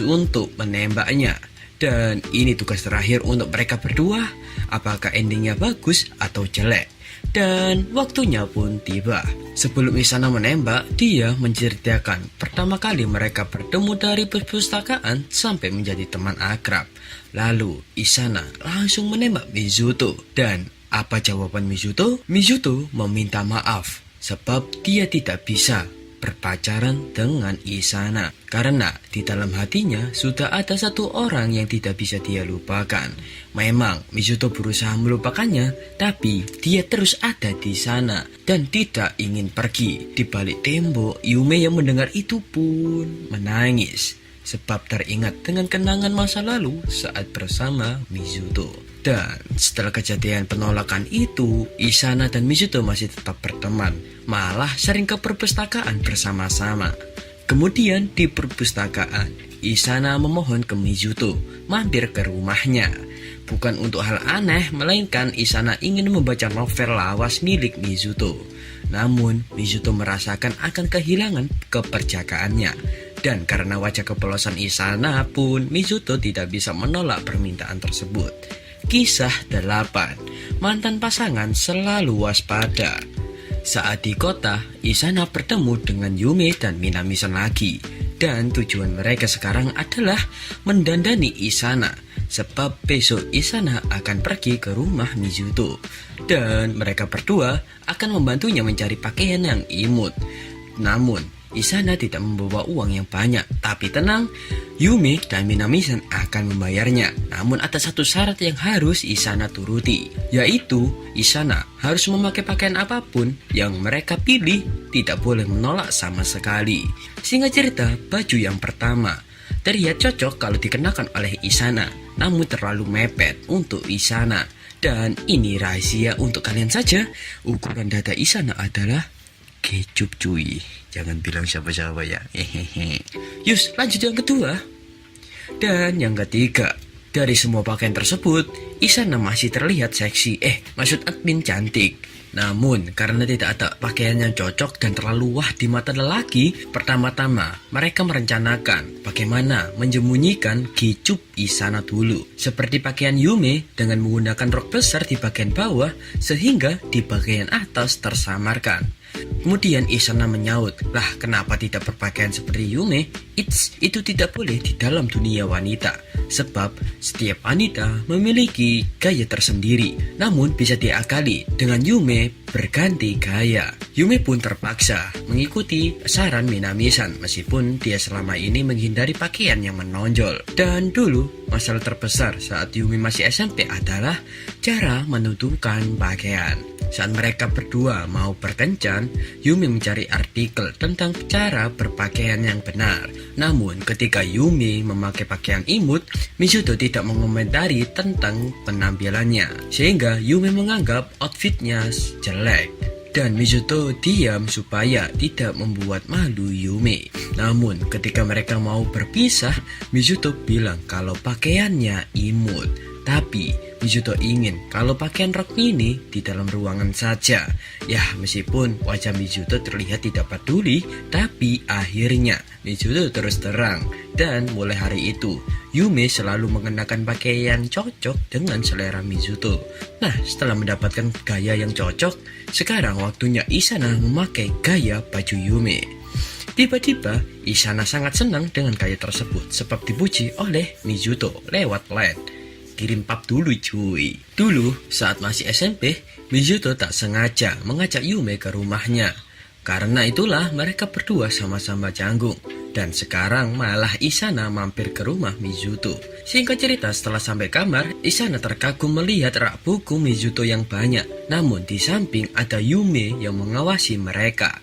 Speaker 2: untuk menembaknya. Dan ini tugas terakhir untuk mereka berdua, apakah endingnya bagus atau jelek. Dan waktunya pun tiba. Sebelum Isana menembak, dia menceritakan pertama kali mereka bertemu dari perpustakaan sampai menjadi teman akrab. Lalu Isana langsung menembak Mizuto. Dan apa jawaban Mizuto? Mizuto meminta maaf sebab dia tidak bisa berpacaran dengan Isana karena di dalam hatinya sudah ada satu orang yang tidak bisa dia lupakan. Memang Mizuto berusaha melupakannya, tapi dia terus ada di sana dan tidak ingin pergi. Di balik tembok, Yume yang mendengar itu pun menangis sebab teringat dengan kenangan masa lalu saat bersama Mizuto. Dan setelah kejadian penolakan itu, Isana dan Mizuto masih tetap berteman, malah sering ke perpustakaan bersama-sama. Kemudian di perpustakaan, Isana memohon ke Mizuto mampir ke rumahnya. bukan untuk hal aneh, melainkan Isana ingin membaca novel lawas milik Mizuto. Namun, Mizuto merasakan akan kehilangan keperjakaannya. Dan karena wajah kepolosan Isana pun, Mizuto tidak bisa menolak permintaan tersebut. Kisah 8. Mantan pasangan selalu waspada. Saat di kota, Isana bertemu dengan Yume dan Minami-san lagi. Dan tujuan mereka sekarang adalah mendandani Isana. Sebab besok Isana akan pergi ke rumah Mizuto. Dan mereka berdua akan membantunya mencari pakaian yang imut. Namun, Isana tidak membawa uang yang banyak. Tapi tenang, Yume dan Minami-san akan membayarnya. Namun ada satu syarat yang harus Isana turuti, yaitu Isana harus memakai pakaian apapun yang mereka pilih, tidak boleh menolak sama sekali. Singkat cerita, baju yang pertama terlihat cocok kalau dikenakan oleh Isana, namun terlalu mepet untuk Isana. Dan ini rahasia untuk kalian saja, ukuran dada Isana adalah kecup cuy. Jangan bilang siapa-siapa ya. Hehehe. Yus, lanjut yang kedua. Dan yang ketiga, dari semua pakaian tersebut, Isana masih terlihat seksi. Maksud admin cantik. Namun, karena tidak ada pakaian yang cocok dan terlalu wah di mata lelaki, pertama-tama mereka merencanakan bagaimana menyembunyikan kecup Isana dulu. Seperti pakaian Yume dengan menggunakan rok besar di bagian bawah, sehingga di bagian atas tersamarkan. Kemudian Isana menyaut, lah kenapa tidak berpakaian seperti Yume? Itu tidak boleh di dalam dunia wanita. Sebab setiap wanita memiliki gaya tersendiri. Namun bisa diakali dengan Yume berganti gaya. Yume pun terpaksa mengikuti saran Minami-san meskipun dia selama ini menghindari pakaian yang menonjol. Dan dulu masalah terbesar saat Yume masih SMP adalah cara menentukan pakaian. Saat mereka berdua mau berkencan, Yume mencari artikel tentang cara berpakaian yang benar. Namun ketika Yume memakai pakaian imut, Mizuto tidak mengomentari tentang penampilannya, sehingga Yume menganggap outfitnya jelek. Dan Mizuto diam supaya tidak membuat malu Yume. Namun ketika mereka mau berpisah, Mizuto bilang kalau pakaiannya imut. Tapi Mizuto ingin kalau pakaian rok ini di dalam ruangan saja. Ya, meskipun wajah Mizuto terlihat tidak peduli, tapi akhirnya Mizuto terus terang. Dan mulai hari itu, Yume selalu mengenakan pakaian cocok dengan selera Mizuto. Nah, setelah mendapatkan gaya yang cocok, sekarang waktunya Isana memakai gaya baju Yume. Tiba-tiba, Isana sangat senang dengan gaya tersebut sebab dipuji oleh Mizuto lewat LED. Kirim pap dulu cuy. Dulu saat masih SMP, Mizuto tak sengaja mengajak Yume ke rumahnya. Karena itulah mereka berdua sama-sama canggung. Dan sekarang malah Isana mampir ke rumah Mizuto. Singkat cerita, setelah sampai kamar, Isana terkagum melihat rak buku Mizuto yang banyak. Namun di samping ada Yume yang mengawasi mereka.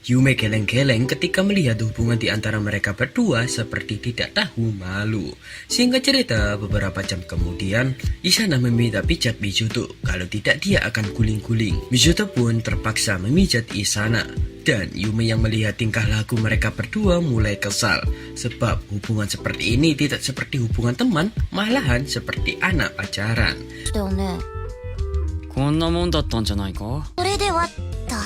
Speaker 2: Yume geleng-geleng ketika melihat hubungan di antara mereka berdua seperti tidak tahu malu. Singkat cerita, beberapa jam kemudian, Isana meminta pijat Mizuto. Kalau tidak dia akan guling-guling. Mizuto pun terpaksa memijat Isana. Dan Yume yang melihat tingkah laku mereka berdua mulai kesal. Sebab hubungan seperti ini tidak seperti hubungan teman, malahan seperti anak pacaran.
Speaker 3: だよね。
Speaker 4: こんなもんだったんじゃないか？
Speaker 3: それではと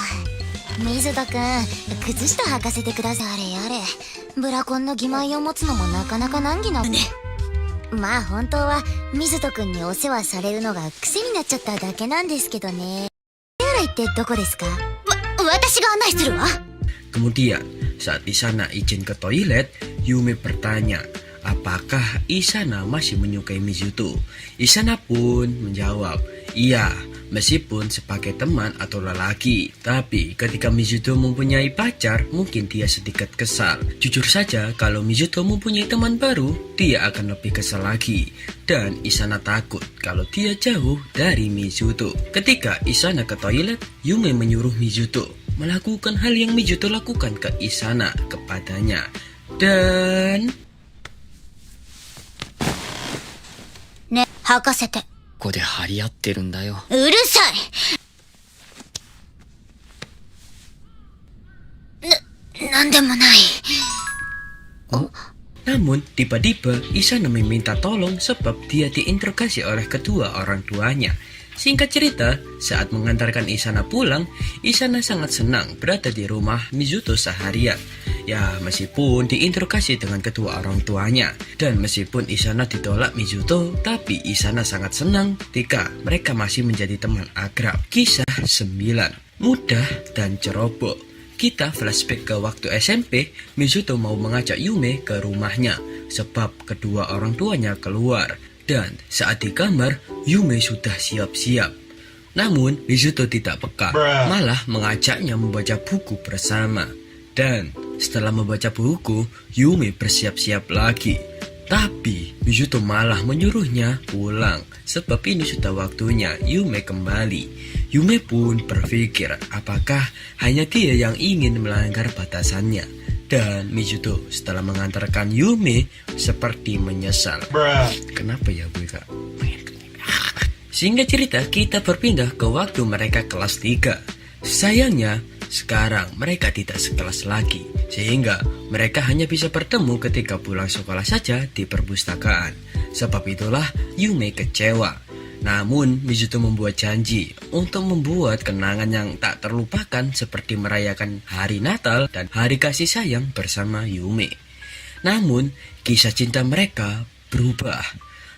Speaker 3: 水田くん、靴下履かせてくだされやれ。ブラコンの欺瞞を持つのもなかなか難儀なね。まあ本当は水戸くんにお世話されるのが癖になっちゃっただけなんですけどね。手洗いってどこですか？私が案内するわ。
Speaker 2: Kemudian, saat Isana izin ke toilet, Yume bertanya, apakah Isana masih menyukai Mizuto? Isana pun menjawab, iya, meskipun sebagai teman atau lelaki. Tapi ketika Mizuto mempunyai pacar, mungkin dia sedikit kesal. Jujur saja, kalau Mizuto mempunyai teman baru, dia akan lebih kesal lagi. Dan Isana takut kalau dia jauh dari Mizuto. Ketika Isana ke toilet, Yume menyuruh Mizuto melakukan hal yang Mizuto lakukan ke Isana kepadanya. Dan
Speaker 3: ね、履かせて。
Speaker 4: ここで張り合ってるんだよ。
Speaker 3: うるさい。なんでもない。
Speaker 2: Namun tiba-tiba Isana meminta tolong sebab dia diinterogasi oleh kedua orang tuanya. Singkat cerita, saat mengantarkan Isana pulang, Isana sangat senang berada di rumah Mizuto seharian. Ya, meskipun diinterogasi dengan kedua orang tuanya. Dan meskipun Isana ditolak Mizuto, tapi Isana sangat senang ketika mereka masih menjadi teman akrab. Kisah 9. Mudah dan ceroboh. Kita flashback ke waktu SMP, Mizuto mau mengajak Yume ke rumahnya sebab kedua orang tuanya keluar. Dan saat di kamar, Yume sudah siap-siap. Namun Mizuto tidak peka, malah mengajaknya membaca buku bersama. Dan setelah membaca buku, Yume bersiap-siap lagi. Tapi Mizuto malah menyuruhnya pulang sebab ini sudah waktunya Yume kembali. Yume pun berpikir apakah hanya dia yang ingin melanggar batasannya. Dan Mizuto setelah mengantarkan Yume seperti menyesal. Kenapa ya Bu Kak? Singkat cerita, kita berpindah ke waktu mereka kelas 3. Sayangnya sekarang mereka tidak sekelas lagi, sehingga mereka hanya bisa bertemu ketika pulang sekolah saja di perpustakaan. Sebab itulah Yume kecewa. Namun Mizuto membuat janji untuk membuat kenangan yang tak terlupakan seperti merayakan hari Natal dan hari kasih sayang bersama Yume. Namun kisah cinta mereka berubah.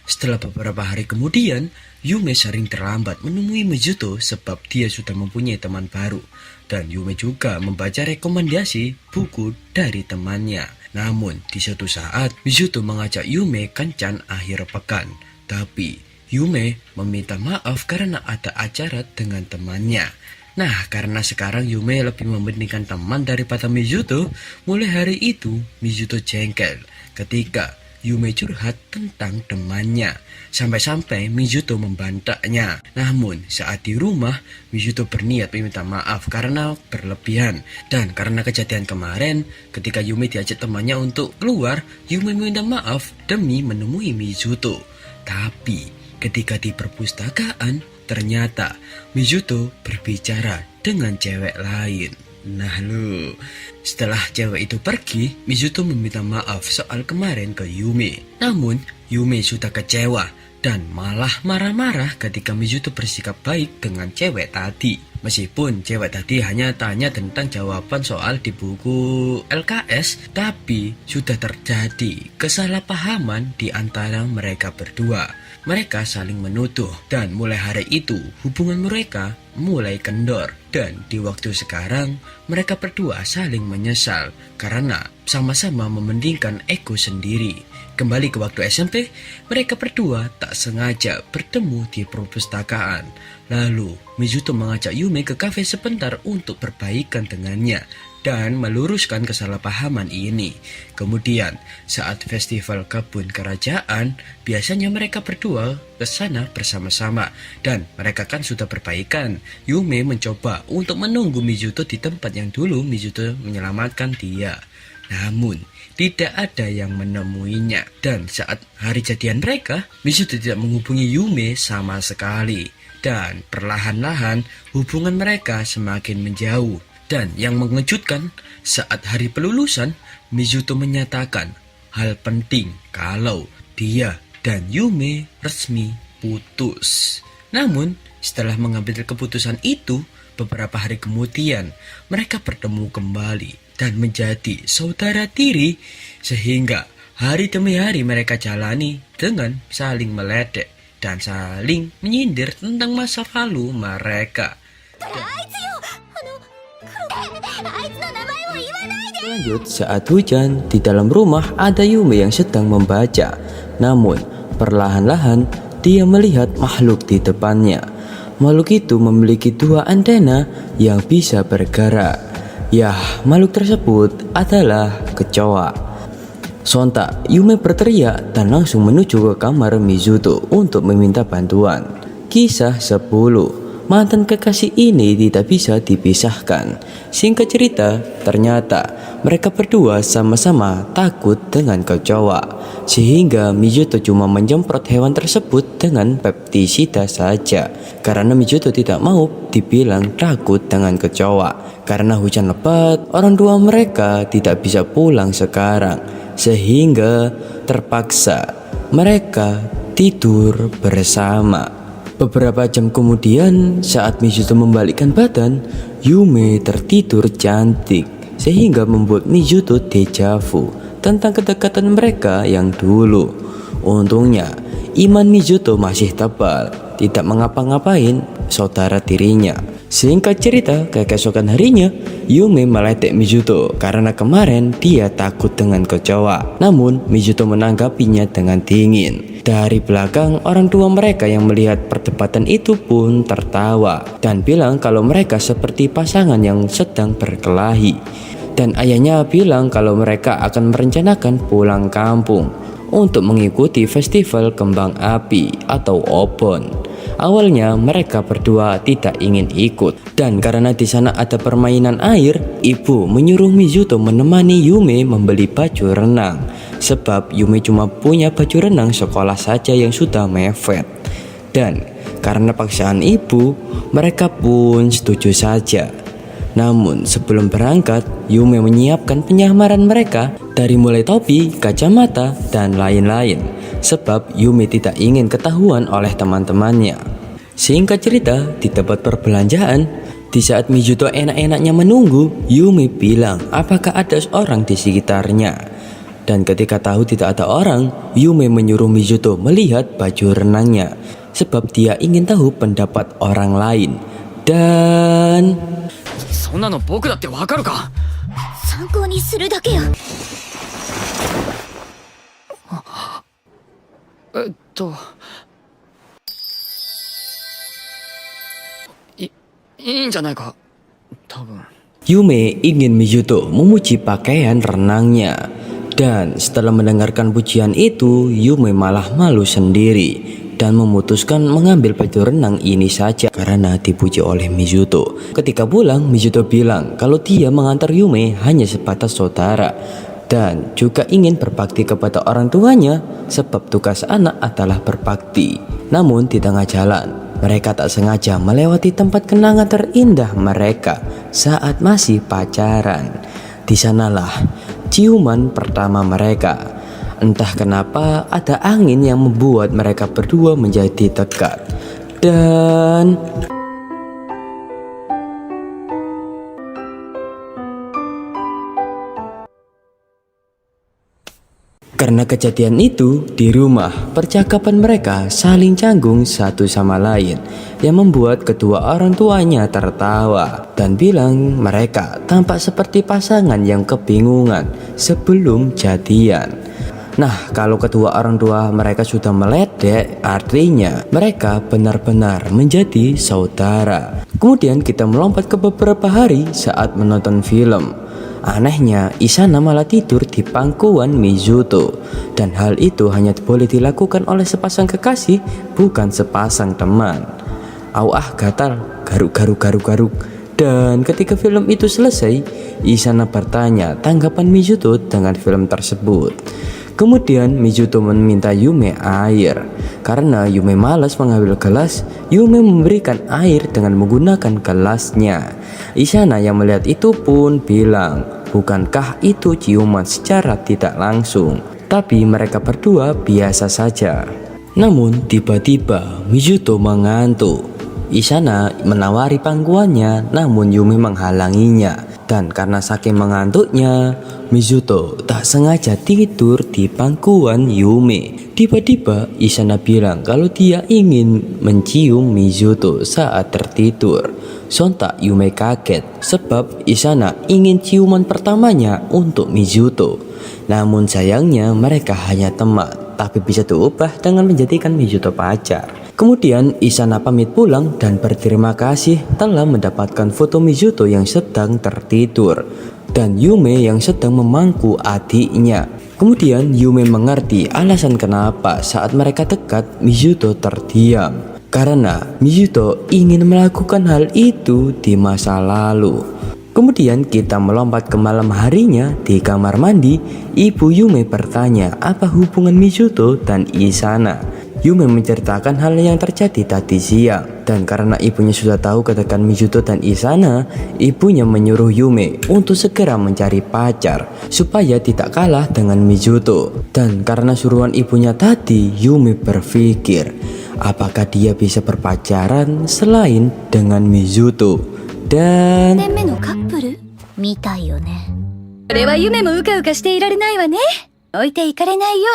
Speaker 2: Setelah beberapa hari kemudian, Yume sering terlambat menemui Mizuto sebab dia sudah mempunyai teman baru. Dan Yume juga membaca rekomendasi buku dari temannya. Namun di suatu saat Mizuto mengajak Yume kencan akhir pekan. Tapi Yume meminta maaf karena ada acara dengan temannya. Nah, karena sekarang Yume lebih mementingkan teman daripada Mizuto, mulai hari itu Mizuto jengkel ketika Yume curhat tentang temannya. Sampai-sampai Mizuto membantahnya. Namun saat di rumah, Mizuto berniat meminta maaf karena berlebihan. Dan karena kejadian kemarin, ketika Yume diajak temannya untuk keluar, Yume meminta maaf demi menemui Mizuto. Tapi ketika di perpustakaan, ternyata Mizuto berbicara dengan cewek lain. Nah lo, setelah cewek itu pergi, Mizuto meminta maaf soal kemarin ke Yume. Namun Yume sudah kecewa dan malah marah-marah ketika Mizuto bersikap baik dengan cewek tadi. Meskipun cewek tadi hanya tanya tentang jawaban soal di buku LKS, tapi sudah terjadi kesalahpahaman di antara mereka berdua. Mereka saling menuduh dan mulai hari itu hubungan mereka mulai kendor. Dan di waktu sekarang mereka berdua saling menyesal karena sama-sama mementingkan ego sendiri. Kembali ke waktu SMP, mereka berdua tak sengaja bertemu di perpustakaan. Lalu Mizuto mengajak Yume ke kafe sebentar untuk berbaikan dengannya dan meluruskan kesalahpahaman ini. Kemudian saat festival kebun kerajaan, biasanya mereka berdua ke sana bersama-sama dan mereka kan sudah berbaikan. Yume mencoba untuk menunggu Mizuto di tempat yang dulu Mizuto menyelamatkan dia. Namun tidak ada yang menemuinya. Dan saat hari jadian mereka, Mizuto tidak menghubungi Yume sama sekali. Dan perlahan-lahan hubungan mereka semakin menjauh. Dan yang mengejutkan, saat hari pelulusan, Mizuto menyatakan hal penting kalau dia dan Yume resmi putus. Namun setelah mengambil keputusan itu, beberapa hari kemudian mereka bertemu kembali dan menjadi saudara tiri, sehingga hari demi hari mereka jalani dengan saling meledek dan saling menyindir tentang masa lalu mereka. Lanjut, saat hujan, di dalam rumah ada Yume yang sedang membaca. Namun perlahan-lahan dia melihat makhluk di depannya. Makhluk itu memiliki dua antena yang bisa bergerak. Yah, makhluk tersebut adalah kecoa. Sontak, Yume berteriak dan langsung menuju ke kamar Mizuto untuk meminta bantuan. Kisah 10. Mantan kekasih ini tidak bisa dipisahkan. Singkat cerita, ternyata mereka berdua sama-sama takut dengan kecoa, sehingga Mizuto cuma menyemprot hewan tersebut dengan pestisida saja. Karena Mizuto tidak mau dibilang takut dengan kecoa. Karena hujan lebat, orang tua mereka tidak bisa pulang sekarang. sehingga terpaksa mereka tidur bersama. Beberapa jam kemudian, saat Mizuto membalikkan badan, Yume tertidur cantik sehingga membuat Mizuto dejavu tentang kedekatan mereka yang dulu. Untungnya, iman Mizuto masih tebal, tidak mengapa-ngapain saudara tirinya. Singkat cerita, keesokan harinya, Yume meledek Mizuto karena kemarin dia takut dengan kecoa. Namun, Mizuto menanggapinya dengan dingin. Dari belakang, orang tua mereka yang melihat perdebatan itu pun tertawa dan bilang kalau mereka seperti pasangan yang sedang berkelahi. Dan ayahnya bilang kalau mereka akan merencanakan pulang kampung untuk mengikuti festival kembang api atau obon. Awalnya mereka berdua tidak ingin ikut, dan karena di sana ada permainan air, ibu menyuruh Mizuto menemani Yume membeli baju renang, sebab Yume cuma punya baju renang sekolah saja yang sudah mepet. Dan karena paksaan ibu, mereka pun setuju saja. Namun sebelum berangkat, Yume menyiapkan penyamaran mereka dari mulai topi, kacamata, dan lain-lain, sebab Yume tidak ingin ketahuan oleh teman-temannya. Singkat cerita, di tempat perbelanjaan, di saat Mizuto enak-enaknya menunggu, Yume bilang apakah ada orang di sekitarnya. Dan ketika tahu tidak ada orang, Yume menyuruh Mizuto melihat baju renangnya, sebab dia ingin tahu pendapat orang lain. Dan
Speaker 4: そんなの僕だってわかるか。
Speaker 3: 参考にするだけよ。
Speaker 4: えっといいんじゃないか多分。
Speaker 2: Yume ingin Mizuto memuji pakaian renangnya. Dan setelah mendengarkan pujian itu, Yume malah malu sendiri dan memutuskan mengambil baju renang ini saja karena dipuji oleh Mizuto. Ketika pulang, Mizuto bilang kalau dia mengantar Yume hanya sebatas saudara dan juga ingin berbakti kepada orang tuanya, sebab tugas anak adalah berbakti. Namun di tengah jalan, mereka tak sengaja melewati tempat kenangan terindah mereka saat masih pacaran. Di sanalah ciuman pertama mereka. Entah kenapa ada angin yang membuat mereka berdua menjadi dekat. Dan karena kejadian itu, di rumah percakapan mereka saling canggung satu sama lain, yang membuat kedua orang tuanya tertawa dan bilang mereka tampak seperti pasangan yang kebingungan sebelum jadian. Nah, kalau kedua orang tua mereka sudah meledek, artinya mereka benar-benar menjadi saudara. Kemudian kita melompat ke beberapa hari saat menonton film. Anehnya, Isana malah tidur di pangkuan Mizuto. Dan hal itu hanya boleh dilakukan oleh sepasang kekasih, bukan sepasang teman. Gatal, garuk-garuk. Dan ketika film itu selesai, Isana bertanya tanggapan Mizuto dengan film tersebut. Kemudian Mizuto meminta Yume air. Karena Yume malas mengambil gelas, Yume memberikan air dengan menggunakan gelasnya. Isana yang melihat itu pun bilang, bukankah itu ciuman secara tidak langsung? Tapi mereka berdua biasa saja. Namun tiba-tiba Mizuto mengantuk. Isana menawari pangkuannya, namun Yume menghalanginya. Dan karena saking mengantuknya, Mizuto tak sengaja tidur di pangkuan Yume. Tiba-tiba Isana bilang kalau dia ingin mencium Mizuto saat tertidur. Sontak Yume kaget sebab Isana ingin ciuman pertamanya untuk Mizuto. Namun sayangnya mereka hanya teman, tapi bisa diubah dengan menjadikan Mizuto pacar. Kemudian Isana pamit pulang dan berterima kasih telah mendapatkan foto Mizuto yang sedang tertidur dan Yume yang sedang memangku adiknya. Kemudian Yume mengerti alasan kenapa saat mereka dekat Mizuto terdiam, karena Mizuto ingin melakukan hal itu di masa lalu. Kemudian kita melompat ke malam harinya di kamar mandi. Ibu Yume bertanya apa hubungan Mizuto dan Isana. Yume menceritakan hal yang terjadi tadi siang. Dan karena ibunya sudah tahu kedatangan Mizuto dan Isana, ibunya menyuruh Yume untuk segera mencari pacar supaya tidak kalah dengan Mizuto. Dan karena suruhan ibunya tadi, Yume berpikir apakah dia bisa berpacaran selain dengan Mizuto. Dan
Speaker 5: 年目のカップル
Speaker 3: みたいよね。
Speaker 5: それは夢もうかうかしていられないわね。置いていかれないよ。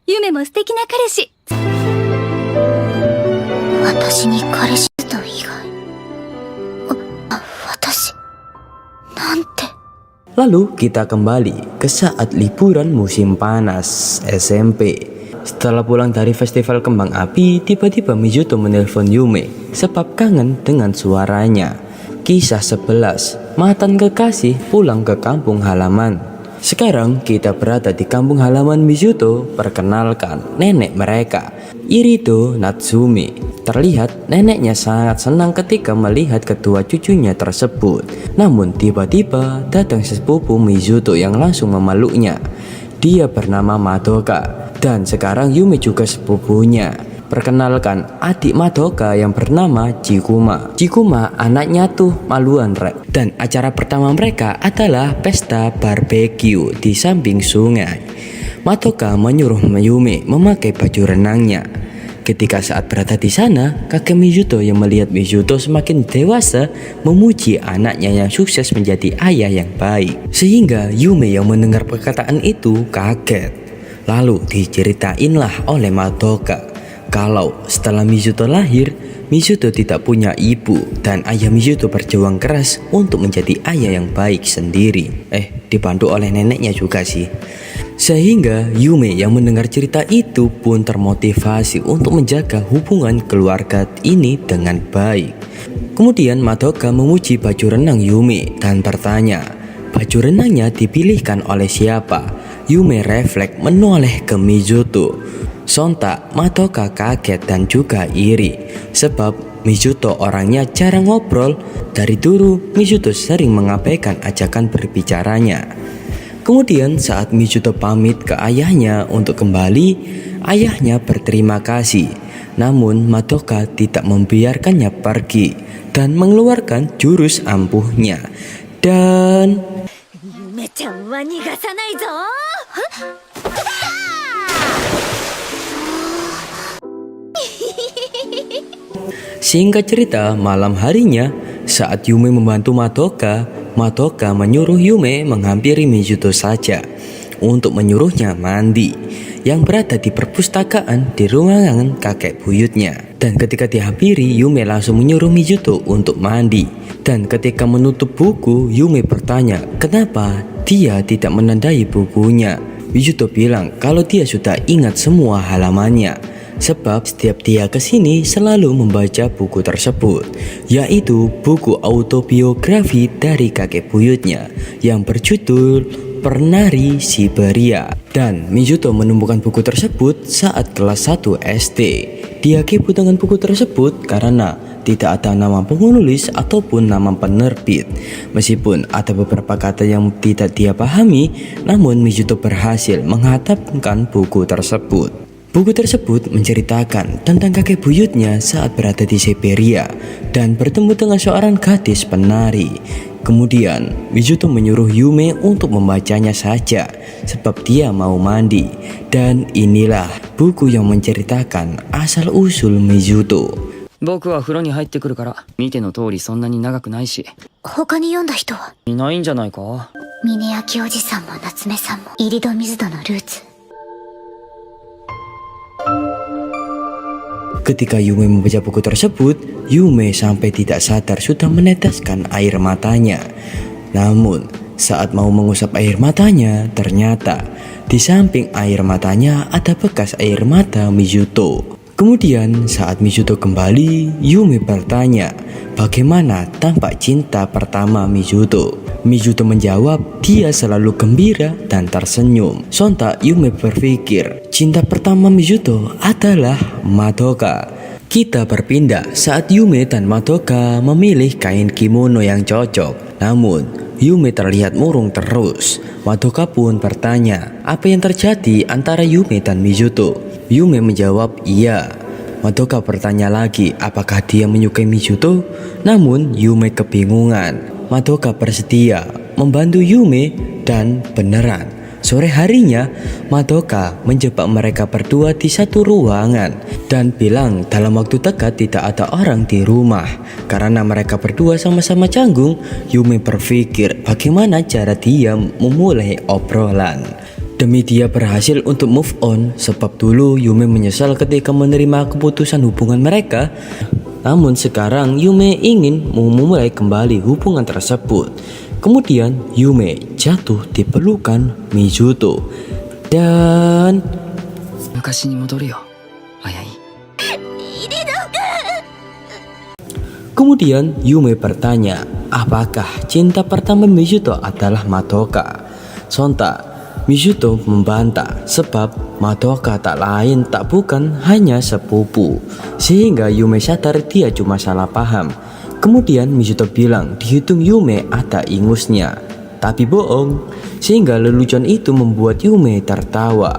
Speaker 5: 夢も素敵な彼氏。
Speaker 3: 私に彼氏と以外。私。なんて。
Speaker 2: lalu kita kembali ke saat liburan musim panas SMP. Setelah pulang dari festival kembang api, tiba-tiba Mizuto menelpon Yume sebab kangen dengan suaranya. Kisah 11, mantan kekasih pulang ke kampung halaman. Sekarang kita berada di kampung halaman Mizuto. Perkenalkan nenek mereka, Irito Natsumi. Terlihat neneknya sangat senang ketika melihat kedua cucunya tersebut. Namun tiba-tiba datang sepupu Mizuto yang langsung memeluknya. Dia bernama Madoka dan sekarang Yume juga sepupunya. Perkenalkan adik Madoka yang bernama Chikuma. Chikuma anaknya tuh maluan rek. Dan acara pertama mereka adalah pesta barbeque di samping sungai. Madoka menyuruh Yume memakai baju renangnya. Ketika saat berada di sana, kakek Mizuto yang melihat Mizuto semakin dewasa memuji anaknya yang sukses menjadi ayah yang baik. Sehingga Yume yang mendengar perkataan itu kaget. Lalu diceritainlah oleh Madoka kalau setelah Mizuto lahir, Mizuto tidak punya ibu dan ayah Mizuto berjuang keras untuk menjadi ayah yang baik sendiri. Dibantu oleh neneknya juga sih. Sehingga Yume yang mendengar cerita itu pun termotivasi untuk menjaga hubungan keluarga ini dengan baik. Kemudian Madoka memuji baju renang Yume dan bertanya, baju renangnya dipilihkan oleh siapa? Yume refleks menoleh ke Mizuto. Sontak Madoka kaget dan juga iri sebab Mizuto orangnya jarang ngobrol. Dari dulu Mizuto sering mengabaikan ajakan berbicaranya. Kemudian saat Mizuto pamit ke ayahnya untuk kembali, ayahnya berterima kasih. Namun Madoka tidak membiarkannya pergi dan mengeluarkan jurus ampuhnya. Dan
Speaker 5: 夢ちゃんは逃がさないぞ。
Speaker 2: singkat cerita, malam harinya saat Yume membantu Madoka, Madoka menyuruh Yume menghampiri Mizuto saja untuk menyuruhnya mandi yang berada di perpustakaan di ruangan kakek buyutnya. Dan ketika dihampiri, Yume langsung menyuruh Mizuto untuk mandi. Dan ketika menutup buku, Yume bertanya kenapa dia tidak menandai bukunya. Mizuto bilang kalau dia sudah ingat semua halamannya, sebab setiap dia kesini selalu membaca buku tersebut, yaitu buku autobiografi dari kakek buyutnya yang berjudul Pernari Siberia. Dan Mizuto menemukan buku tersebut saat kelas 1 SD. Dia kepo dengan buku tersebut karena tidak ada nama penulis ataupun nama penerbit. Meskipun ada beberapa kata yang tidak dia pahami, namun Mizuto berhasil menghafalkan buku tersebut. Buku tersebut menceritakan tentang kakek buyutnya saat berada di Siberia dan bertemu dengan seorang gadis penari. Kemudian Mizuto menyuruh Yume untuk membacanya saja sebab dia mau mandi. Dan inilah buku yang menceritakan asal-usul Mizuto.
Speaker 4: 僕は風呂に入ってくるから見ての通りそんなに長くないし。
Speaker 3: 他に読んだ人は？
Speaker 4: いないんじゃないか。
Speaker 3: 峰明おじさんも夏目さんも入戸水戸のルーツ。
Speaker 2: Ketika Yume membaca buku tersebut, Yume sampai tidak sadar sudah meneteskan air matanya. Namun saat mau mengusap air matanya, ternyata di samping air matanya ada bekas air mata Mizuto. Kemudian saat Mizuto kembali, Yume bertanya bagaimana tampak cinta pertama Mizuto. Mizuto menjawab dia selalu gembira dan tersenyum. Sontak Yume berpikir cinta pertama Mizuto adalah Madoka. Kita berpindah saat Yume dan Madoka memilih kain kimono yang cocok. Namun Yume terlihat murung terus. Madoka pun bertanya apa yang terjadi antara Yume dan Mizuto. Yume menjawab iya. Madoka bertanya lagi apakah dia menyukai Mizuto. Namun Yume kebingungan. Madoka bersedia membantu Yume dan beneran sore harinya Madoka menjebak mereka berdua di satu ruangan dan bilang dalam waktu dekat tidak ada orang di rumah. Karena mereka berdua sama-sama canggung, Yume berpikir bagaimana cara dia memulai obrolan. Demi dia berhasil untuk move on, sebab dulu Yume menyesal ketika menerima keputusan hubungan mereka. Namun sekarang Yume ingin memulai kembali hubungan tersebut. Kemudian Yume jatuh di pelukan Mizuto dan
Speaker 4: 昔に戻るよ、あやい。
Speaker 2: kemudian Yume bertanya apakah cinta pertama Mizuto adalah Madoka. Sontak Mizuto membantah sebab Madoka tak lain tak bukan hanya sepupu. Sehingga Yume sadar dia cuma salah paham. Kemudian Mizuto bilang di hidung Yume ada ingusnya, tapi bohong. Sehingga lelucon itu membuat Yume tertawa.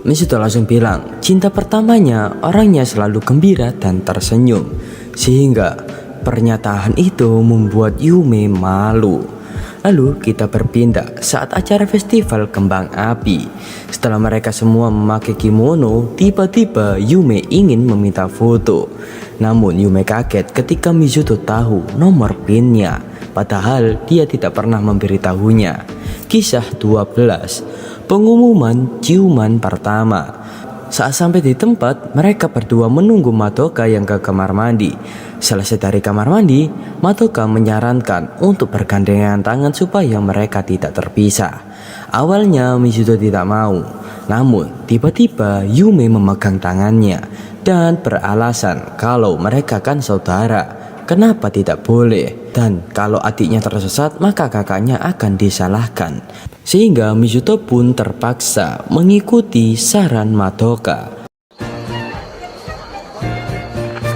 Speaker 2: Mizuto langsung bilang cinta pertamanya orangnya selalu gembira dan tersenyum. Sehingga pernyataan itu membuat Yume malu. Lalu kita berpindah saat acara festival kembang api. Setelah mereka semua memakai kimono, tiba-tiba Yume ingin meminta foto. Namun Yume kaget ketika Mizuto tahu nomor PIN-nya, padahal dia tidak pernah memberitahunya. Kisah 12. Pengumuman ciuman pertama. Saat sampai di tempat, mereka berdua menunggu Madoka yang ke kamar mandi. Selesai dari kamar mandi, Madoka menyarankan untuk bergandengan tangan supaya mereka tidak terpisah. Awalnya Mizuto tidak mau, namun tiba-tiba Yume memegang tangannya dan beralasan kalau mereka kan saudara. Kenapa tidak boleh? Dan kalau adiknya tersesat maka kakaknya akan disalahkan. Sehingga Mizuto pun terpaksa mengikuti saran Madoka.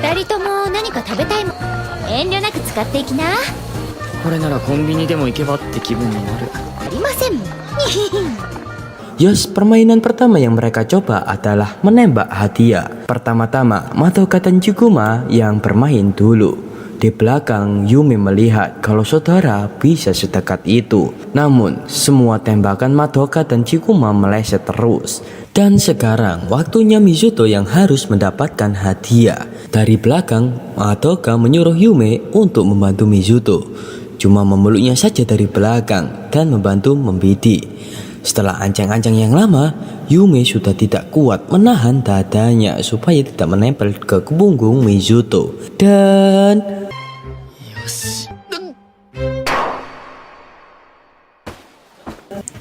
Speaker 3: 二人とも何か食べたいもん遠慮なく使っていきな。
Speaker 4: これならコンビニでも行けばって気分になる。
Speaker 3: ありませんもん。
Speaker 2: Yes, permainan pertama yang mereka coba adalah menembak hadiah. Pertama-tama Madoka dan Chikuma yang bermain dulu. Di belakang Yume melihat kalau saudara bisa sedekat itu. Namun semua tembakan Madoka dan Chikuma meleset terus. Dan sekarang waktunya Mizuto yang harus mendapatkan hadiah. Dari belakang Madoka menyuruh Yume untuk membantu Mizuto. Cuma memeluknya saja dari belakang dan membantu membidik. Setelah ancang-ancang yang lama, Yume sudah tidak kuat menahan dadanya supaya tidak menempel ke punggung Mizuto. Dan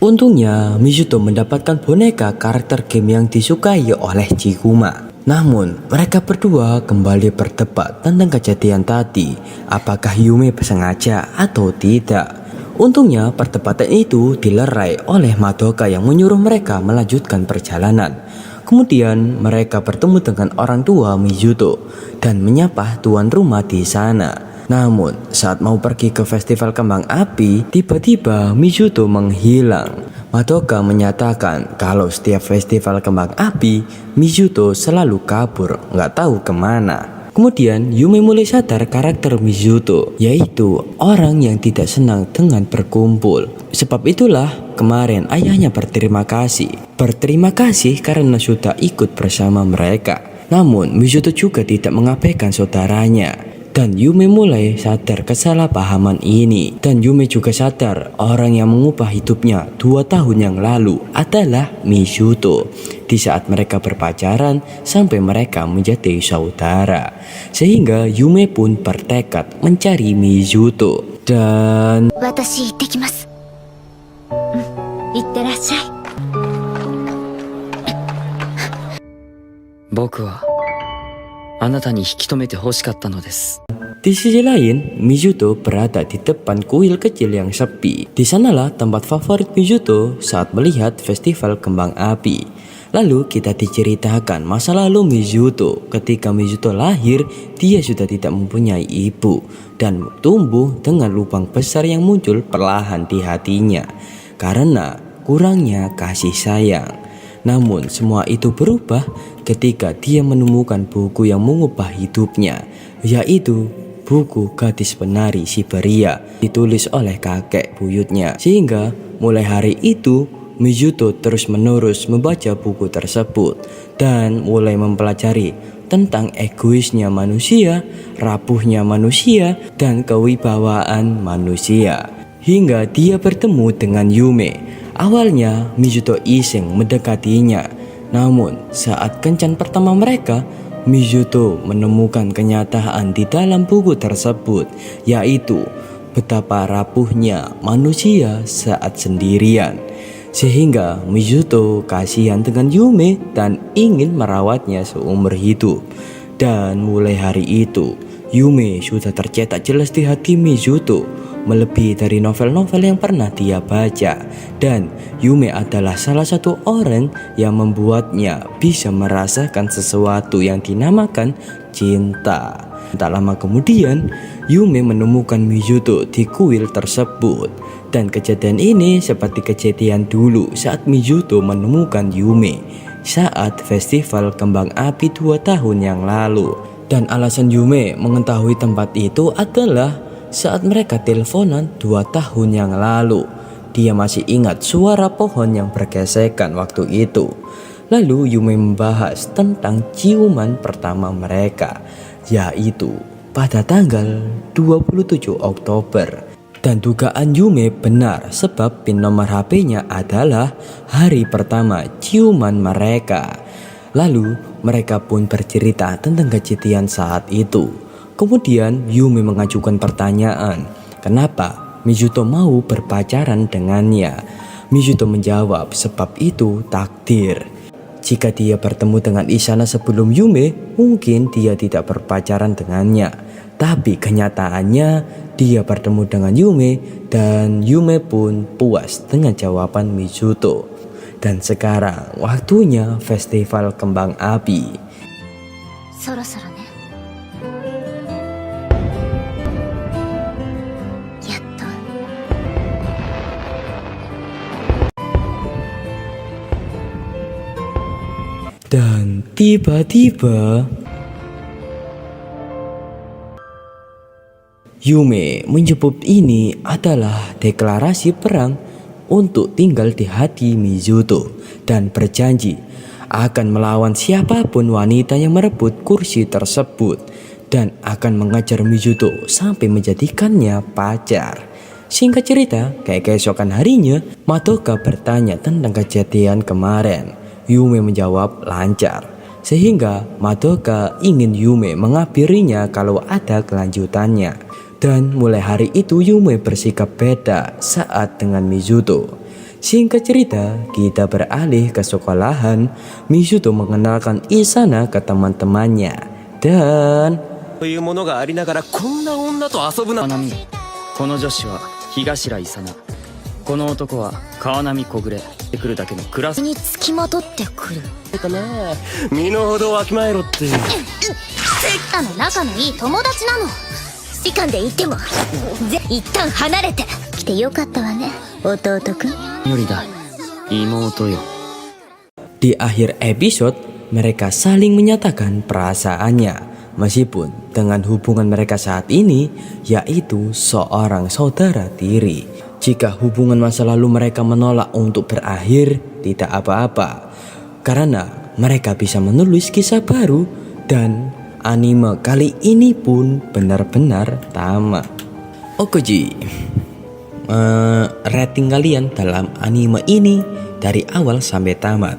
Speaker 2: untungnya Mizuto mendapatkan boneka karakter game yang disukai oleh Chikuma. Namun mereka berdua kembali berdebat tentang kejadian tadi, apakah Yume sengaja atau tidak. Untungnya perdebatan itu dilerai oleh Madoka yang menyuruh mereka melanjutkan perjalanan. Kemudian mereka bertemu dengan orang tua Mizuto dan menyapa tuan rumah di sana. Namun saat mau pergi ke festival kembang api, tiba-tiba Mizuto menghilang. Madoka menyatakan kalau setiap festival kembang api, Mizuto selalu kabur, nggak tahu kemana. Kemudian Yume mulai sadar karakter Mizuto, yaitu orang yang tidak senang dengan berkumpul. Sebab itulah kemarin ayahnya berterima kasih. Berterima kasih karena sudah ikut bersama mereka. Namun Mizuto juga tidak mengabaikan saudaranya. Dan Yume mulai sadar kesalahpahaman ini. Dan Yume juga sadar orang yang mengubah hidupnya 2 tahun yang lalu adalah Mizuto. Di saat mereka berpacaran sampai mereka menjadi saudara. Sehingga Yume pun bertekad mencari Mizuto. Dan
Speaker 3: 私行ってきます。行ってらっしゃい。
Speaker 4: 僕はあなたに引き止めて欲しかったのです。
Speaker 2: di sisi lain, Mizuto berada di depan kuil kecil yang sepi. Di sanalah tempat favorit Mizuto saat melihat festival kembang api. Lalu kita diceritakan masa lalu Mizuto. Ketika Mizuto lahir, dia sudah tidak mempunyai ibu dan tumbuh dengan lubang besar yang muncul perlahan di hatinya karena kurangnya kasih sayang. Namun semua itu berubah ketika dia menemukan buku yang mengubah hidupnya, yaitu buku Gadis Penari Siberia ditulis oleh kakek buyutnya. Sehingga mulai hari itu Mizuto terus-menerus membaca buku tersebut dan mulai mempelajari tentang egoisnya manusia, rapuhnya manusia, dan kewibawaan manusia. Hingga dia bertemu dengan Yume. Awalnya Mizuto iseng mendekatinya, namun saat kencan pertama mereka, Mizuto menemukan kenyataan di dalam buku tersebut, yaitu betapa rapuhnya manusia saat sendirian. Sehingga Mizuto kasihan dengan Yume dan ingin merawatnya seumur hidup. Dan mulai hari itu, Yume sudah tercetak jelas di hati Mizuto, melebihi dari novel-novel yang pernah dia baca. Dan Yume adalah salah satu orang yang membuatnya bisa merasakan sesuatu yang dinamakan cinta. Tak lama kemudian, Yume menemukan Mizuto di kuil tersebut. Dan kejadian ini seperti kejadian dulu saat Mizuto menemukan Yume saat festival kembang api 2 tahun yang lalu. Dan alasan Yume mengetahui tempat itu adalah saat mereka teleponan 2 tahun yang lalu. Dia masih ingat suara pohon yang bergesekan waktu itu. Lalu Yume membahas tentang ciuman pertama mereka, yaitu pada tanggal 27 Oktober. Dan dugaan Yume benar sebab pin nomor HP-nya adalah hari pertama ciuman mereka. Lalu mereka pun bercerita tentang kejadian saat itu. Kemudian Yume mengajukan pertanyaan, kenapa Mizuto mau berpacaran dengannya. Mizuto menjawab sebab itu takdir. Jika dia bertemu dengan Isana sebelum Yume, mungkin dia tidak berpacaran dengannya. Tapi kenyataannya dia bertemu dengan Yume dan Yume pun puas dengan jawaban Mizuto. Dan sekarang waktunya festival kembang api.
Speaker 3: そろそろね。やっと。
Speaker 2: Dan tiba-tiba Yume menyebut ini adalah deklarasi perang untuk tinggal di hati Mizuto dan berjanji akan melawan siapapun wanita yang merebut kursi tersebut dan akan mengejar Mizuto sampai menjadikannya pacar. Singkat cerita, kayak keesokan harinya, Madoka bertanya tentang kejadian kemarin. Yume menjawab lancar, sehingga Madoka ingin Yume mengabirinya kalau ada kelanjutannya. Dan mulai hari itu Yume bersikap beda saat dengan Mizuto. Singkat cerita, kita beralih ke sekolahan. Mizuto mengenalkan Isana ke teman-temannya. Dan
Speaker 6: というものがありながらこんな女と遊ぶな。
Speaker 4: 川波、この女子は東良伊佐奈。この男は川波小暮。来てくるだけのクラス
Speaker 3: につきまとってくる。
Speaker 6: かな。身の程わきまえろって。
Speaker 3: 仲のいい友達なの。士官で言っても一旦離れて来てよかったわね、弟くん。
Speaker 4: よりだ、妹よ。
Speaker 2: di akhir episode, mereka saling menyatakan perasaannya. Meskipun dengan hubungan mereka saat ini, yaitu seorang saudara tiri. Jika hubungan masa lalu mereka menolak untuk berakhir, tidak apa-apa. Karena mereka bisa menulis kisah baru dan anime kali ini pun benar-benar tamat. Okoji, rating kalian dalam anime ini dari awal sampai tamat.